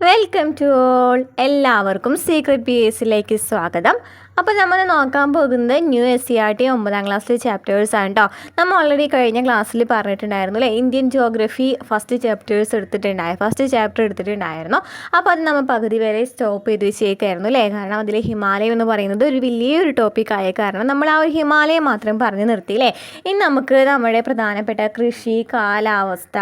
Welcome to all. എല്ലാവർക്കും secret P എസിലേക്ക് സ്വാഗതം. അപ്പോൾ നമ്മൾ നോക്കാൻ പോകുന്നത് ന്യൂ SCERT 9ാം ക്ലാസ്സിലെ ചാപ്റ്റേഴ്സ് ആണ് കേട്ടോ. നമ്മൾ ഓൾറെഡി കഴിഞ്ഞ ക്ലാസ്സിൽ പറഞ്ഞിട്ടുണ്ടായിരുന്നു അല്ലേ, ഇന്ത്യൻ ജോഗ്രഫി ഫസ്റ്റ് ചാപ്റ്റർ എടുത്തിട്ടുണ്ടായിരുന്നു. അപ്പോൾ അത് നമ്മൾ പകുതി വരെ സ്റ്റോപ്പ് ചെയ്ത് വെച്ചേക്കായിരുന്നു അല്ലേ, കാരണം അതിൽ ഹിമാലയം എന്ന് പറയുന്നത് ഒരു വലിയൊരു ടോപ്പിക്കായ കാരണം നമ്മൾ ആ ഒരു ഹിമാലയം മാത്രം പറഞ്ഞു നിർത്തിയില്ലേ. ഇനി നമുക്ക് നമ്മുടെ പ്രധാനപ്പെട്ട കൃഷി, കാലാവസ്ഥ,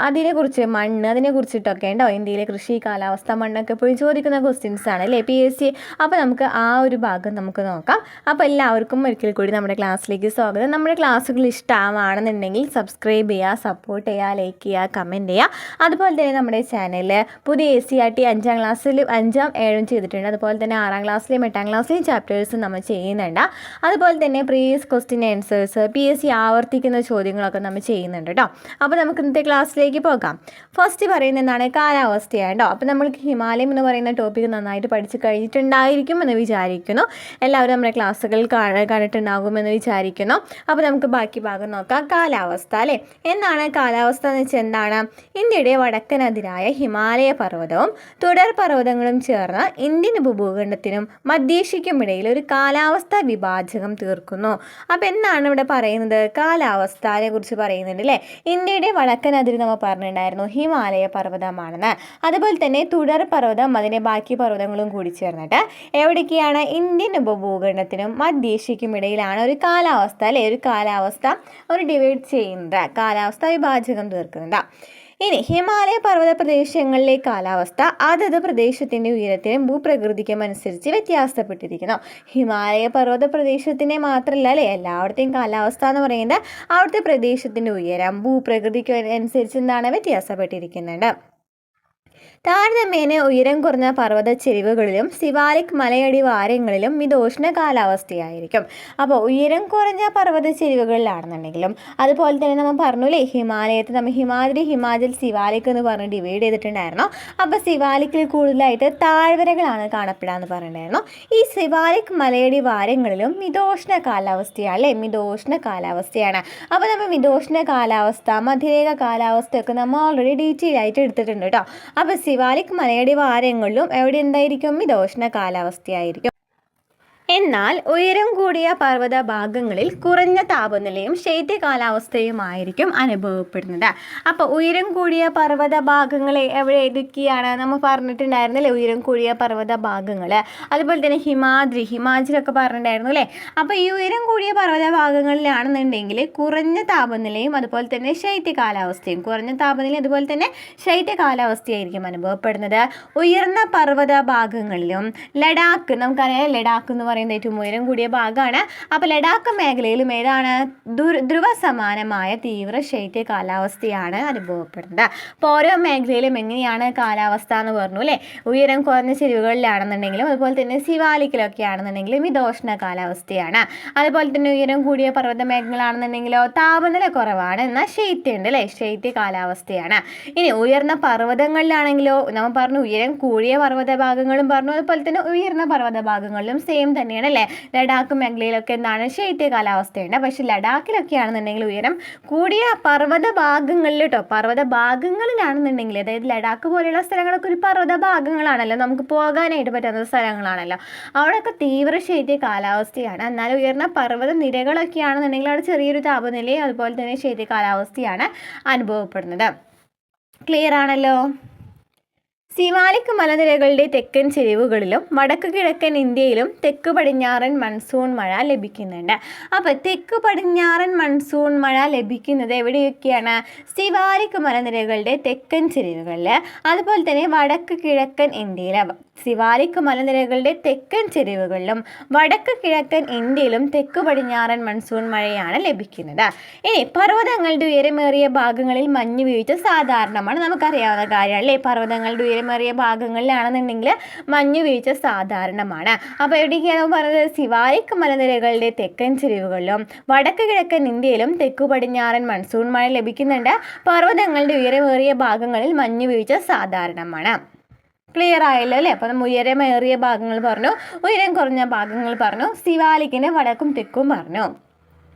അതിനെക്കുറിച്ച് മണ്ണ്, അതിനെക്കുറിച്ചിട്ടൊക്കെ ഉണ്ടോ. ഇന്ത്യയിലെ കൃഷി, കാലാവസ്ഥ, മണ്ണൊക്കെ എപ്പോഴും ചോദിക്കുന്ന ക്വസ്റ്റ്യൻസ് ആണ് അല്ലേ PSC. അപ്പോൾ നമുക്ക് ആ ഒരു ഭാഗം നമുക്ക് നോക്കാം. അപ്പോൾ എല്ലാവർക്കും ഒരിക്കൽ കൂടി നമ്മുടെ ക്ലാസ്സിലേക്ക് സ്വാഗതം. നമ്മുടെ ക്ലാസ്സുകൾ ഇഷ്ടമാണെന്നുണ്ടെങ്കിൽ സബ്സ്ക്രൈബ് ചെയ്യുക, സപ്പോർട്ട് ചെയ്യുക, ലൈക്ക് ചെയ്യുക, കമൻറ്റ് ചെയ്യുക. അതുപോലെ തന്നെ നമ്മുടെ ചാനലിൽ പുതിയ SCERT 5ാം ക്ലാസ്സിലും 5ാം 7ും ചെയ്തിട്ടുണ്ട്. അതുപോലെ തന്നെ 6ാം ക്ലാസ്സിലെയും 8ാം ക്ലാസ്സിലെയും ചാപ്റ്റേഴ്സ് നമ്മൾ ചെയ്യുന്നുണ്ട്. അതുപോലെ തന്നെ പ്രീവിയസ് ക്വസ്റ്റ്യൻ ആൻസേഴ്സ്, PSC ആവർത്തിക്കുന്ന ചോദ്യങ്ങളൊക്കെ നമ്മൾ ചെയ്യുന്നുണ്ട് കേട്ടോ. അപ്പോൾ നമുക്ക് ഇന്നത്തെ ക്ലാസ്സിലേക്ക് പോകാം. ഫസ്റ്റ് പറയുന്നത് എന്താണ്? കാലാവസ്ഥയാണ് കേട്ടോ. അപ്പോൾ നമ്മൾക്ക് ഹിമാലയം എന്ന് പറയുന്ന ടോപ്പിക്ക് നന്നായിട്ട് പഠിച്ച് കഴിഞ്ഞിട്ടുണ്ടായിരിക്കും എന്ന് വിചാരിക്കുന്നു. എല്ലാവരും നമ്മുടെ ക്ലാസ്സുകൾ കണ്ടിട്ടുണ്ടാകുമെന്ന് വിചാരിക്കുന്നു. അപ്പോൾ നമുക്ക് ബാക്കി ഭാഗം നോക്കാം. കാലാവസ്ഥ അല്ലേ, എന്താണ് കാലാവസ്ഥ എന്ന് വെച്ചാൽ എന്താണ്? ഇന്ത്യയുടെ വടക്കൻ അതിരായ ഹിമാലയ പർവ്വതവും തുടർ പർവ്വതങ്ങളും ചേർന്ന് ഇന്ത്യൻ ഉപഭൂഖണ്ഡത്തിനും മധ്യേഷ്യയ്ക്കുമിടയിൽ ഒരു കാലാവസ്ഥാ വിഭാജകം തീർക്കുന്നു. അപ്പോൾ എന്താണ് ഇവിടെ പറയുന്നത്? കാലാവസ്ഥയെ കുറിച്ച് പറയുന്നുണ്ട് അല്ലേ. ഇന്ത്യയുടെ വടക്കൻ അതിര് നമ്മൾ പറഞ്ഞിട്ടുണ്ടായിരുന്നു ഹിമാലയ പർവ്വതമാണെന്ന്. അതുപോലെ തന്നെ തുടർ പർവ്വതം അതിൻ്റെ ബാക്കി പർവ്വതങ്ങളും കൂടി ചേർന്നിട്ട് എവിടേക്കാണ്? ഇന്ത്യൻ ഉപഭൂഖണ്ഡത്തിനും മധ്യേഷ്യയ്ക്കും ഇടയിലാണ് ഒരു കാലാവസ്ഥ അല്ലേ, ഒരു കാലാവസ്ഥ ഒരു ഡിവൈഡ് ചെയ്യുന്നത്, കാലാവസ്ഥ വിഭാജകം തീർക്കുന്നുണ്ട്. ഇനി ഹിമാലയ പർവ്വത പ്രദേശങ്ങളിലെ കാലാവസ്ഥ അതത് പ്രദേശത്തിൻ്റെ ഉയരത്തിനും ഭൂപ്രകൃതിക്കും അനുസരിച്ച് വ്യത്യാസപ്പെട്ടിരിക്കുന്നു. ഹിമാലയ പർവ്വത പ്രദേശത്തിനെ മാത്രമല്ല അല്ലേ, എല്ലായിടത്തെയും കാലാവസ്ഥ എന്ന് പറയുന്നത് അവിടുത്തെ പ്രദേശത്തിൻ്റെ ഉയരം ഭൂപ്രകൃതിക്കും അനുസരിച്ച് എന്താണ് വ്യത്യാസപ്പെട്ടിരിക്കുന്നുണ്ട്. താരതമ്യേന ഉയരം കുറഞ്ഞ പർവ്വത ചെരിവുകളിലും സിവാലിക് മലയടിവാരങ്ങളിലും മിതോഷ്ണ കാലാവസ്ഥയായിരിക്കും. അപ്പോൾ ഉയരം കുറഞ്ഞ പർവ്വത ചെരിവുകളിലാണെന്നുണ്ടെങ്കിലും അതുപോലെ തന്നെ നമ്മൾ പറഞ്ഞില്ലേ ഹിമാലയത്തിൽ നമ്മൾ ഹിമാദ്രി, ഹിമാചൽ, സിവാലിക് എന്ന് പറഞ്ഞ് ഡിവൈഡ് ചെയ്തിട്ടുണ്ടായിരുന്നു. അപ്പോൾ സിവാലിക്കിൽ കൂടുതലായിട്ട് താഴ്വരകളാണ് കാണപ്പെടാമെന്ന് പറഞ്ഞിട്ടുണ്ടായിരുന്നു. ഈ സിവാലിക് മലയടിവാരങ്ങളിലും മിതോഷ്ണ കാലാവസ്ഥയാണ് അല്ലേ, മിതോഷ്ണ കാലാവസ്ഥയാണ്. അപ്പോൾ നമ്മൾ മിതോഷ്ണ കാലാവസ്ഥ, മധ്യരേഖ കാലാവസ്ഥയൊക്കെ നമ്മൾ ഓൾറെഡി ഡീറ്റെയിൽ ആയിട്ട് എടുത്തിട്ടുണ്ട് കേട്ടോ. അപ്പോൾ സിവാലിക് മലയടിവാരങ്ങളിലും എവിടെ എന്തായിരിക്കും? മിതോഷ്ണ കാലാവസ്ഥയായിരിക്കും. എന്നാൽ ഉയരം കൂടിയ പർവ്വത ഭാഗങ്ങളിൽ കുറഞ്ഞ താപനിലയും ശൈത്യ കാലാവസ്ഥയുമായിരിക്കും അനുഭവപ്പെടുന്നത്. അപ്പോൾ ഉയരം കൂടിയ പർവ്വത ഭാഗങ്ങളെ എവിടെ ഏതൊക്കെയാണ് നമ്മൾ പറഞ്ഞിട്ടുണ്ടായിരുന്നല്ലേ, ഉയരം കൂടിയ പർവ്വത ഭാഗങ്ങൾ. അതുപോലെ തന്നെ ഹിമാദ്രി, ഹിമാചലൊക്കെ പറഞ്ഞിട്ടുണ്ടായിരുന്നു അല്ലേ. അപ്പോൾ ഈ ഉയരം കൂടിയ പർവ്വത ഭാഗങ്ങളിലാണെന്നുണ്ടെങ്കിൽ കുറഞ്ഞ താപനിലയും അതുപോലെ തന്നെ ശൈത്യ കാലാവസ്ഥയും, കുറഞ്ഞ താപനിലയും അതുപോലെ തന്നെ ശൈത്യ കാലാവസ്ഥയായിരിക്കും അനുഭവപ്പെടുന്നത്. ഉയർന്ന പർവ്വത ഭാഗങ്ങളിലും ലഡാക്ക്, നമുക്കറിയാം ലഡാക്ക് എന്ന് ഏറ്റവും ഉയരം കൂടിയ ഭാഗമാണ്. അപ്പോൾ ലഡാക്ക് മേഖലയിലും ഏതാണ്? ധ്രുവ സമാനമായ തീവ്ര ശൈത്യ കാലാവസ്ഥയാണ് അനുഭവപ്പെടുന്നത്. അപ്പോൾ ഓരോ മേഖലയിലും എങ്ങനെയാണ് കാലാവസ്ഥ എന്ന് പറഞ്ഞു അല്ലേ. ഉയരം കുറഞ്ഞ ചെരിവുകളിലാണെന്നുണ്ടെങ്കിലും അതുപോലെ തന്നെ സിവാലിക്കിലൊക്കെ ആണെന്നുണ്ടെങ്കിലും മിതോഷ്ണ കാലാവസ്ഥയാണ്. അതുപോലെ തന്നെ ഉയരം കൂടിയ പർവ്വത മേഖലകളാണെന്നുണ്ടെങ്കിലോ താപനില കുറവാണ്, എന്നാൽ ശൈത്യമുണ്ട് അല്ലേ, ശൈത്യ കാലാവസ്ഥയാണ്. ഇനി ഉയർന്ന പർവ്വതങ്ങളിലാണെങ്കിലോ നമ്മൾ പറഞ്ഞു ഉയരം കൂടിയ പർവ്വത ഭാഗങ്ങളും പറഞ്ഞു, അതുപോലെ തന്നെ ഉയർന്ന പർവ്വത ഭാഗങ്ങളിലും സെയിം തന്നെയാണ് അല്ലേ. ലഡാക്ക് മേഖലയിലൊക്കെ എന്താണ്? ശൈത്യ കാലാവസ്ഥയുണ്ട്. പക്ഷെ ലഡാക്കിലൊക്കെ ആണെന്നുണ്ടെങ്കിൽ ഉയരം കൂടിയ പർവ്വത ഭാഗങ്ങളിൽ കേട്ടോ, പർവ്വത ഭാഗങ്ങളിലാണെന്നുണ്ടെങ്കിൽ, അതായത് ലഡാക്ക് പോലെയുള്ള സ്ഥലങ്ങളൊക്കെ ഒരു പർവ്വത ഭാഗങ്ങളാണല്ലോ, നമുക്ക് പോകാനായിട്ട് പറ്റുന്ന സ്ഥലങ്ങളാണല്ലോ, അവിടെയൊക്കെ തീവ്ര ശൈത്യ കാലാവസ്ഥയാണ്. എന്നാൽ ഉയർന്ന പർവ്വത നിരകളൊക്കെ ആണെന്നുണ്ടെങ്കിൽ അവിടെ ചെറിയൊരു താപനിലയും അതുപോലെ തന്നെ ശൈത്യ കാലാവസ്ഥയാണ് അനുഭവപ്പെടുന്നത്. ക്ലിയർ ആണല്ലോ. സിവാലിക് മലനിരകളുടെ തെക്കൻ ചെരിവുകളിലും വടക്ക് കിഴക്കൻ ഇന്ത്യയിലും തെക്ക് പടിഞ്ഞാറൻ മൺസൂൺ മഴ ലഭിക്കുന്നുണ്ട്. അപ്പോൾ തെക്ക് പടിഞ്ഞാറൻ മൺസൂൺ മഴ ലഭിക്കുന്നത് എവിടെയൊക്കെയാണ്? സിവാലിക് മലനിരകളുടെ തെക്കൻ ചെരിവുകളിൽ, അതുപോലെ തന്നെ വടക്ക് കിഴക്കൻ ഇന്ത്യയിലും. സിവാലിക് മലനിരകളുടെ തെക്കൻ ചെരിവുകളിലും വടക്ക് കിഴക്കൻ ഇന്ത്യയിലും തെക്ക് പടിഞ്ഞാറൻ മൺസൂൺ മഴയാണ് ലഭിക്കുന്നത്. ഇനി പർവ്വതങ്ങളുടെ ഉയരമേറിയ ഭാഗങ്ങളിൽ മഞ്ഞ് വീഴ്ച സാധാരണമാണ്, നമുക്കറിയാവുന്ന കാര്യമാണ് അല്ലേ. പർവ്വതങ്ങളുടെ ഉയരമേറിയ ഭാഗങ്ങളിലാണെന്നുണ്ടെങ്കിൽ മഞ്ഞ് വീഴ്ച സാധാരണമാണ്. അപ്പോൾ എവിടേക്കാണ് പറഞ്ഞത്? സിവാലിക് മലനിരകളുടെ തെക്കൻ ചെരിവുകളിലും വടക്ക് കിഴക്കൻ ഇന്ത്യയിലും തെക്ക് പടിഞ്ഞാറൻ മൺസൂൺ മഴ ലഭിക്കുന്നുണ്ട്. പർവ്വതങ്ങളുടെ ഉയരമേറിയ ഭാഗങ്ങളിൽ മഞ്ഞ് വീഴ്ച സാധാരണമാണ്. ക്ലിയർ ആയല്ലോ അല്ലേ. അപ്പോൾ നമ്മൾ ഉയരമേറിയ ഭാഗങ്ങൾ പറഞ്ഞു, ഉയരം കുറഞ്ഞ ഭാഗങ്ങൾ പറഞ്ഞു, സിവാലിക്കിന് വടക്കും തെക്കും പറഞ്ഞു.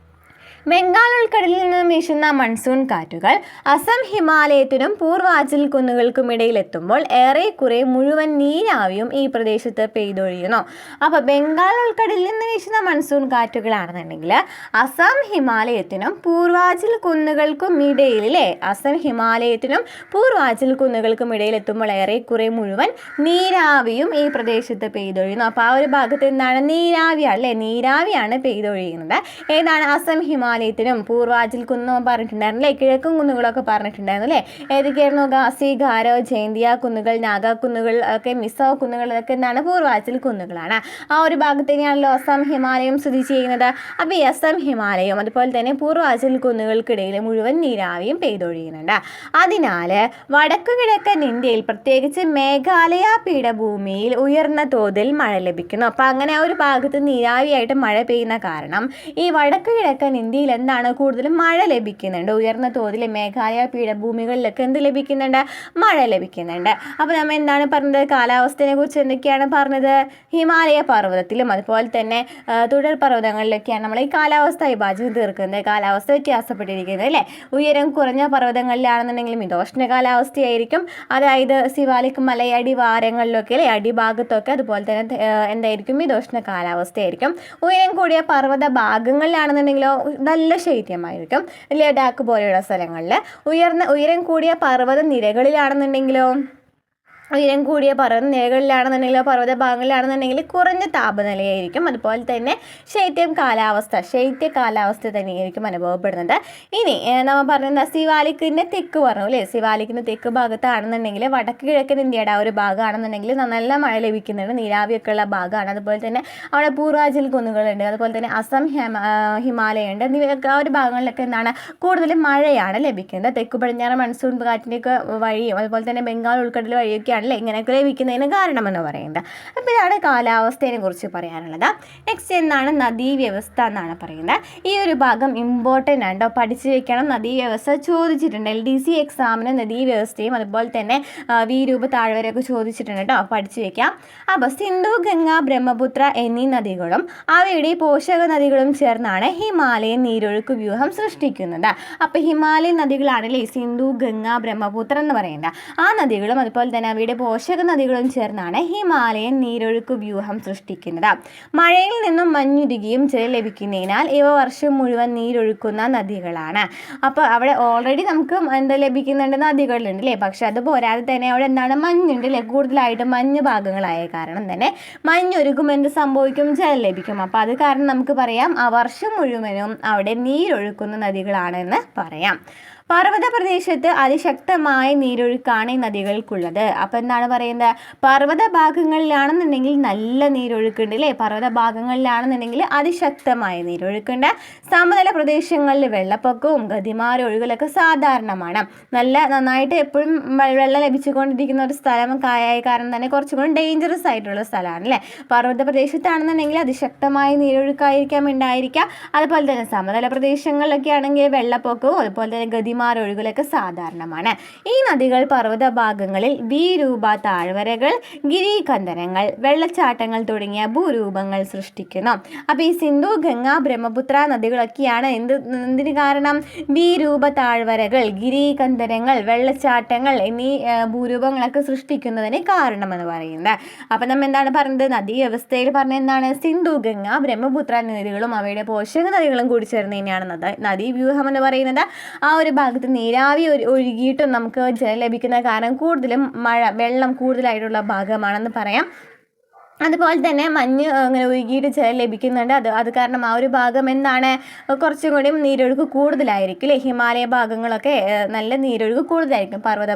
ബംഗാൾ ഉൾക്കടലിൽ നിന്നും വീശുന്ന മൺസൂൺ കാറ്റുകൾ അസം ഹിമാലയത്തിനും പൂർവാഞ്ചൽ കുന്നുകൾക്കുമിടയിലെത്തുമ്പോൾ ഏറെക്കുറെ മുഴുവൻ നീരാവിയും ഈ പ്രദേശത്ത് പെയ്തൊഴിയുന്നു. അപ്പോൾ ബംഗാൾ ഉൾക്കടലിൽ നിന്ന് വീശുന്ന മൺസൂൺ കാറ്റുകളാണെന്നുണ്ടെങ്കിൽ അസം ഹിമാലയത്തിനും പൂർവാഞ്ചൽ കുന്നുകൾക്കും ഇടയിലെ അസം ഹിമാലയത്തിനും പൂർവാഞ്ചൽ കുന്നുകൾക്കും ഇടയിലെത്തുമ്പോൾ ഏറെക്കുറെ മുഴുവൻ നീരാവിയും ഈ പ്രദേശത്ത് പെയ്തൊഴിയുന്നു. അപ്പോൾ ആ ഒരു ഭാഗത്ത് എന്താണ്? നീരാവിയാണ് അല്ലേ? നീരാവിയാണ് പെയ്തൊഴിയുന്നത്. ഏതാണ്? അസം ഹിമാലയത്തിനും പൂർവാഞ്ചൽ കുന്നും പറഞ്ഞിട്ടുണ്ടായിരുന്നു അല്ലേ? കിഴക്കൻ കുന്നുകളൊക്കെ പറഞ്ഞിട്ടുണ്ടായിരുന്നു അല്ലേ? ഏതൊക്കെയായിരുന്നു? ഖാസി, ഗാരോ, ജൈന്തിയ കുന്നുകൾ, നാഗ കുന്നുകൾ ഒക്കെ, മിസോ കുന്നുകൾ, ഇതൊക്കെ എന്താണ്? പൂർവാഞ്ചൽ കുന്നുകളാണ്. ആ ഒരു ഭാഗത്ത് തന്നെയാണല്ലോ അസം ഹിമാലയം സ്ഥിതി ചെയ്യുന്നത്. അപ്പോൾ ഈ അസം ഹിമാലയം അതുപോലെ തന്നെ പൂർവാഞ്ചൽ കുന്നുകൾക്കിടയിൽ മുഴുവൻ നീരാവിയും പെയ്തൊഴിയുന്നുണ്ട്. അതിനാൽ വടക്കു കിഴക്കൻ ഇന്ത്യയിൽ പ്രത്യേകിച്ച് മേഘാലയ പീഠഭൂമിയിൽ ഉയർന്ന തോതിൽ മഴ ലഭിക്കുന്നു. അപ്പോൾ അങ്ങനെ ആ ഒരു ഭാഗത്ത് നീരാവിയായിട്ട് മഴ പെയ്യുന്ന കാരണം ഈ വടക്കു കിഴക്കൻ ഇന്ത്യയിൽ എന്താണ്? കൂടുതലും മഴ ലഭിക്കുന്നുണ്ട്. ഉയർന്ന തോതിൽ മേഘാലയ പീഠഭൂമികളിലൊക്കെ എന്ത് ലഭിക്കുന്നുണ്ട്? മഴ ലഭിക്കുന്നുണ്ട്. അപ്പോൾ നമ്മൾ എന്താണ് പറഞ്ഞത്? കാലാവസ്ഥയെ കുറിച്ച് എന്തൊക്കെയാണ് പറഞ്ഞത്? ഹിമാലയ പർവ്വതത്തിലും അതുപോലെ തന്നെ തുടർ പർവ്വതങ്ങളിലൊക്കെയാണ് നമ്മൾ ഈ കാലാവസ്ഥ വിഭാജിച്ച് തീർക്കുന്നത്. കാലാവസ്ഥ വ്യത്യാസപ്പെട്ടിരിക്കുന്നത് അല്ലേ? ഉയരം കുറഞ്ഞ പർവ്വതങ്ങളിലാണെന്നുണ്ടെങ്കിൽ മിതോഷ്ണ കാലാവസ്ഥയായിരിക്കും. അതായത് സിവാലിക് മലയടിവാരങ്ങളിലൊക്കെ അല്ലേ, അടിഭാഗത്തൊക്കെ അതുപോലെ തന്നെ എന്തായിരിക്കും? മിതോഷ്ണ കാലാവസ്ഥയായിരിക്കും. ഉയരം കൂടിയ പർവ്വത ഭാഗങ്ങളിലാണെന്നുണ്ടെങ്കിലോ നല്ല ശൈത്യമായിരിക്കും. ലഡാക്ക് പോലെയുള്ള സ്ഥലങ്ങളിൽ ഉയരം കൂടിയ പർവ്വത നിരകളിലാണെന്നുണ്ടെങ്കിലോ ഉയരം കൂടിയ പർവ്വത നിരകളിലാണെന്നുണ്ടെങ്കിലോ പർവ്വത ഭാഗങ്ങളിലാണെന്നുണ്ടെങ്കിൽ കുറഞ്ഞ താപനിലയായിരിക്കും. അതുപോലെ തന്നെ ശൈത്യ കാലാവസ്ഥ തന്നെയായിരിക്കും അനുഭവപ്പെടുന്നത്. ഇനി നമ്മൾ പറഞ്ഞത് സിവാലിക്കിൻ്റെ തെക്ക് പറഞ്ഞു അല്ലേ? സിവാലിക്കിൻ്റെ തെക്ക് ഭാഗത്താണെന്നുണ്ടെങ്കിൽ വടക്ക് കിഴക്കൻ ഇന്ത്യയുടെ ആ ഒരു ഭാഗമാണെന്നുണ്ടെങ്കിൽ നല്ല മഴ ലഭിക്കുന്നുണ്ട്. നീരാവിയൊക്കെ ഉള്ള ഭാഗമാണ്. അതുപോലെ തന്നെ അവിടെ പൂർവാഞ്ചൽ കുന്നുകളുണ്ട്. അതുപോലെ തന്നെ അസം ഹിമാലയുണ്ട്. എന്നിവയൊക്കെ ആ ഒരു ഭാഗങ്ങളിലൊക്കെ എന്താണ്? കൂടുതലും മഴയാണ് ലഭിക്കുന്നത്. തെക്ക് പടിഞ്ഞാറ് മൺസൂൺ കാറ്റിൻ്റെയൊക്കെ വഴിയും അതുപോലെ തന്നെ ബംഗാൾ ഉൾക്കടൽ വഴിയൊക്കെയാണ് ഇങ്ങനെയൊക്കെ ലഭിക്കുന്നതിന് കാരണമെന്ന് പറയുന്നത്. അപ്പോൾ ഇതാണ് കാലാവസ്ഥയെ കുറിച്ച് പറയാനുള്ളത്. നെക്സ്റ്റ് എന്താണ്? നദീവ്യവസ്ഥ എന്നാണ് പറയുന്നത്. ഈ ഒരു ഭാഗം ഇമ്പോർട്ടൻ്റ് ആണ്, പഠിച്ചു വെക്കണം. നദീവ്യവസ്ഥ ചോദിച്ചിട്ടുണ്ട് LDC എക്സാമിന്. നദീവ്യവസ്ഥയും അതുപോലെ തന്നെ വീരൂപ താഴ്വരയൊക്കെ ചോദിച്ചിട്ടുണ്ട് കേട്ടോ, പഠിച്ചു വെക്കാം. അപ്പോൾ സിന്ധു, ഗംഗ, ബ്രഹ്മപുത്ര എന്നീ നദികളും അവയുടെ പോഷക നദികളും ചേർന്നാണ് ഹിമാലയൻ നീരൊഴുക്ക് വ്യൂഹം സൃഷ്ടിക്കുന്നത്. അപ്പോൾ ഹിമാലയൻ നദികളാണല്ലേ സിന്ധു, ഗംഗ, ബ്രഹ്മപുത്ര എന്ന് പറയുന്നത്. ആ നദികളും അതുപോലെ തന്നെ അവയുടെ പോഷക നദികളും ചേർന്നാണ് ഹിമാലയൻ നീരൊഴുക്ക് വ്യൂഹം സൃഷ്ടിക്കുന്നത്. മഴയിൽ നിന്നും മഞ്ഞുരുകിയും ജലം ലഭിക്കുന്നതിനാൽ ഇവ വർഷം മുഴുവൻ നീരൊഴുക്കുന്ന നദികളാണ്. അപ്പോൾ അവിടെ ഓൾറെഡി നമുക്ക് എന്താ ലഭിക്കുന്നുണ്ട്? നദികളുണ്ട് അല്ലേ? പക്ഷെ അത് പോരാതെ തന്നെ അവിടെ എന്താണ്? മഞ്ഞുണ്ട് അല്ലേ? കൂടുതലായിട്ട് മഞ്ഞ് ഭാഗങ്ങളായ കാരണം തന്നെ മഞ്ഞൊരുക്കും എന്ത് സംഭവിക്കും? ജലം ലഭിക്കും. അപ്പോൾ അത് കാരണം നമുക്ക് പറയാം ആ വർഷം മുഴുവനും അവിടെ നീരൊഴുക്കുന്ന നദികളാണെന്ന് പറയാം. പർവ്വത പ്രദേശത്ത് അതിശക്തമായ നീരൊഴുക്കാണ് ഈ നദികൾക്കുള്ളത്. അപ്പോൾ എന്താണ് പറയുന്നത്? പർവ്വത ഭാഗങ്ങളിലാണെന്നുണ്ടെങ്കിൽ നല്ല നീരൊഴുക്കുണ്ട് അല്ലേ? പർവ്വത ഭാഗങ്ങളിലാണെന്നുണ്ടെങ്കിൽ അതിശക്തമായ നീരൊഴുക്കുണ്ട്. സമതല പ്രദേശങ്ങളിൽ വെള്ളപ്പൊക്കവും ഗതിമാര ഒഴുകലൊക്കെ സാധാരണമാണ്. നന്നായിട്ട് എപ്പോഴും വെള്ളം ലഭിച്ചുകൊണ്ടിരിക്കുന്ന ഒരു സ്ഥലം ആയ കാരണം തന്നെ കുറച്ചും കൂടി ഡേഞ്ചറസ് ആയിട്ടുള്ള സ്ഥലമാണ് അല്ലേ? പർവ്വത പ്രദേശത്താണെന്നുണ്ടെങ്കിൽ അതിശക്തമായ നീരൊഴുക്കായിരിക്കാം ഉണ്ടായിരിക്കുക. അതുപോലെ തന്നെ സമതല പ്രദേശങ്ങളിലൊക്കെ ആണെങ്കിൽ വെള്ളപ്പൊക്കവും അതുപോലെ തന്നെ ഗതിമാര ഒഴുകലൊക്കെ സാധാരണമാണ്. ഈ നദികൾ പർവ്വത ഭാഗങ്ങളിൽ ഭൂരൂപ താഴ്വരകൾ, ഗിരികന്ധരങ്ങൾ, വെള്ളച്ചാട്ടങ്ങൾ തുടങ്ങിയ ഭൂരൂപങ്ങൾ സൃഷ്ടിക്കുന്നു. അപ്പോൾ ഈ സിന്ധു, ഗംഗ, ബ്രഹ്മപുത്ര നദികളൊക്കെയാണ് എന്തിന് കാരണം? ഭൂരൂപ താഴ്വരകൾ, ഗിരികന്ധരങ്ങൾ, വെള്ളച്ചാട്ടങ്ങൾ എന്നീ ഭൂരൂപങ്ങളൊക്കെ സൃഷ്ടിക്കുന്നതിന് കാരണമെന്ന് പറയുന്നത്. അപ്പം നമ്മൾ എന്താണ് പറഞ്ഞത്? നദീ വ്യവസ്ഥയിൽ പറഞ്ഞ എന്താണ്? സിന്ധു, ഗംഗ, ബ്രഹ്മപുത്ര നദികളും അവയുടെ പോഷക നദികളും കൂടി ചേർന്ന് തന്നെയാണ് നദീവ്യൂഹം എന്ന് പറയുന്നത്. ആ ഒരു ഭാഗത്ത് നീരാവി ഒഴുകിയിട്ടും നമുക്ക് ജലം ലഭിക്കുന്ന കാരണം കൂടുതലും വെള്ളം കൂടുതലായിട്ടുള്ള ഭാഗമാണെന്ന് പറയാം. അതുപോലെ തന്നെ മഞ്ഞ് അങ്ങനെ ഒഴുകിയിട്ട് ജലം ലഭിക്കുന്നുണ്ട്. അത് കാരണം ആ ഒരു ഭാഗം എന്താണ്? കുറച്ചും കൂടി നീരൊഴുക്ക് കൂടുതലായിരിക്കും അല്ലേ? ഹിമാലയ ഭാഗങ്ങളൊക്കെ നല്ല നീരൊഴുക്ക് കൂടുതലായിരിക്കും പർവ്വത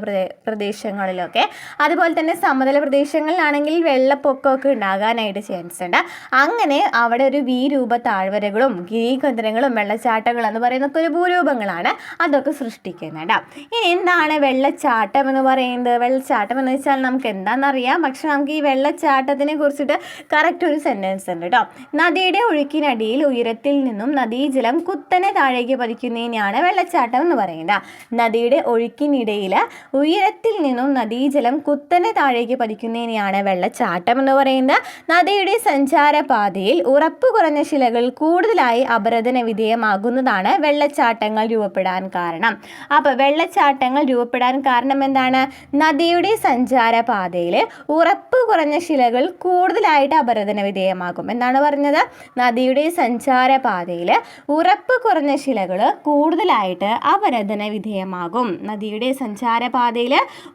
പ്രദേശങ്ങളിലൊക്കെ. അതുപോലെ തന്നെ സമതല പ്രദേശങ്ങളിലാണെങ്കിൽ വെള്ളപ്പൊക്കമൊക്കെ ഉണ്ടാകാനായിട്ട് ചാൻസ് ഉണ്ട്. അങ്ങനെ അവിടെ ഒരു വീരൂപ താഴ്വരകളും ഗിരികന്ധരങ്ങളും വെള്ളച്ചാട്ടങ്ങളും എന്ന് പറയുന്നതൊക്കെ ഒരു ഭൂരൂപങ്ങളാണ്. അതൊക്കെ സൃഷ്ടിക്കുന്നുണ്ട്. ഇനി എന്താണ് വെള്ളച്ചാട്ടം എന്ന് പറയുന്നത്? വെള്ളച്ചാട്ടം എന്ന് വെച്ചാൽ നമുക്ക് എന്താണെന്നറിയാം. പക്ഷെ നമുക്ക് ഈ വെള്ളച്ചാട്ടത്തിനെ കുറിച്ച് കുറിച്ചിട്ട് കറക്റ്റ് ഒരു സെൻറ്റൻസ് ഉണ്ട് കേട്ടോ. നദിയുടെ ഒഴുക്കിനടിയിൽ ഉയരത്തിൽ നിന്നും നദീജലം കുത്തനെ താഴേക്ക് പതിക്കുന്നതിനെയാണ് വെള്ളച്ചാട്ടം എന്ന് പറയുന്നത്. നദിയുടെ ഒഴുക്കിനിടയിൽ ഉയരത്തിൽ നിന്നും നദീജലം കുത്തനെ താഴേക്ക് പതിക്കുന്നതിനെയാണ് വെള്ളച്ചാട്ടം എന്ന് പറയുന്നത്. നദിയുടെ സഞ്ചാരപാതയിൽ ഉറപ്പ് കുറഞ്ഞ ശിലകൾ കൂടുതലായി അപരദന വിധേയമാകുന്നതാണ് വെള്ളച്ചാട്ടങ്ങൾ രൂപപ്പെടാൻ കാരണം. അപ്പോൾ വെള്ളച്ചാട്ടങ്ങൾ രൂപപ്പെടാൻ കാരണം എന്താണ്? നദിയുടെ സഞ്ചാരപാതയിൽ ഉറപ്പ് കുറഞ്ഞ ശിലകൾ കൂടുതലായിട്ട് അപരദന വിധേയമാകും. എന്താണ് പറഞ്ഞത്? നദിയുടെ സഞ്ചാരപാതയിൽ ഉറപ്പ് കുറഞ്ഞ ശിലകൾ കൂടുതലായിട്ട് അപരദന വിധേയമാകും. നദിയുടെ സഞ്ചാരപാതയിൽ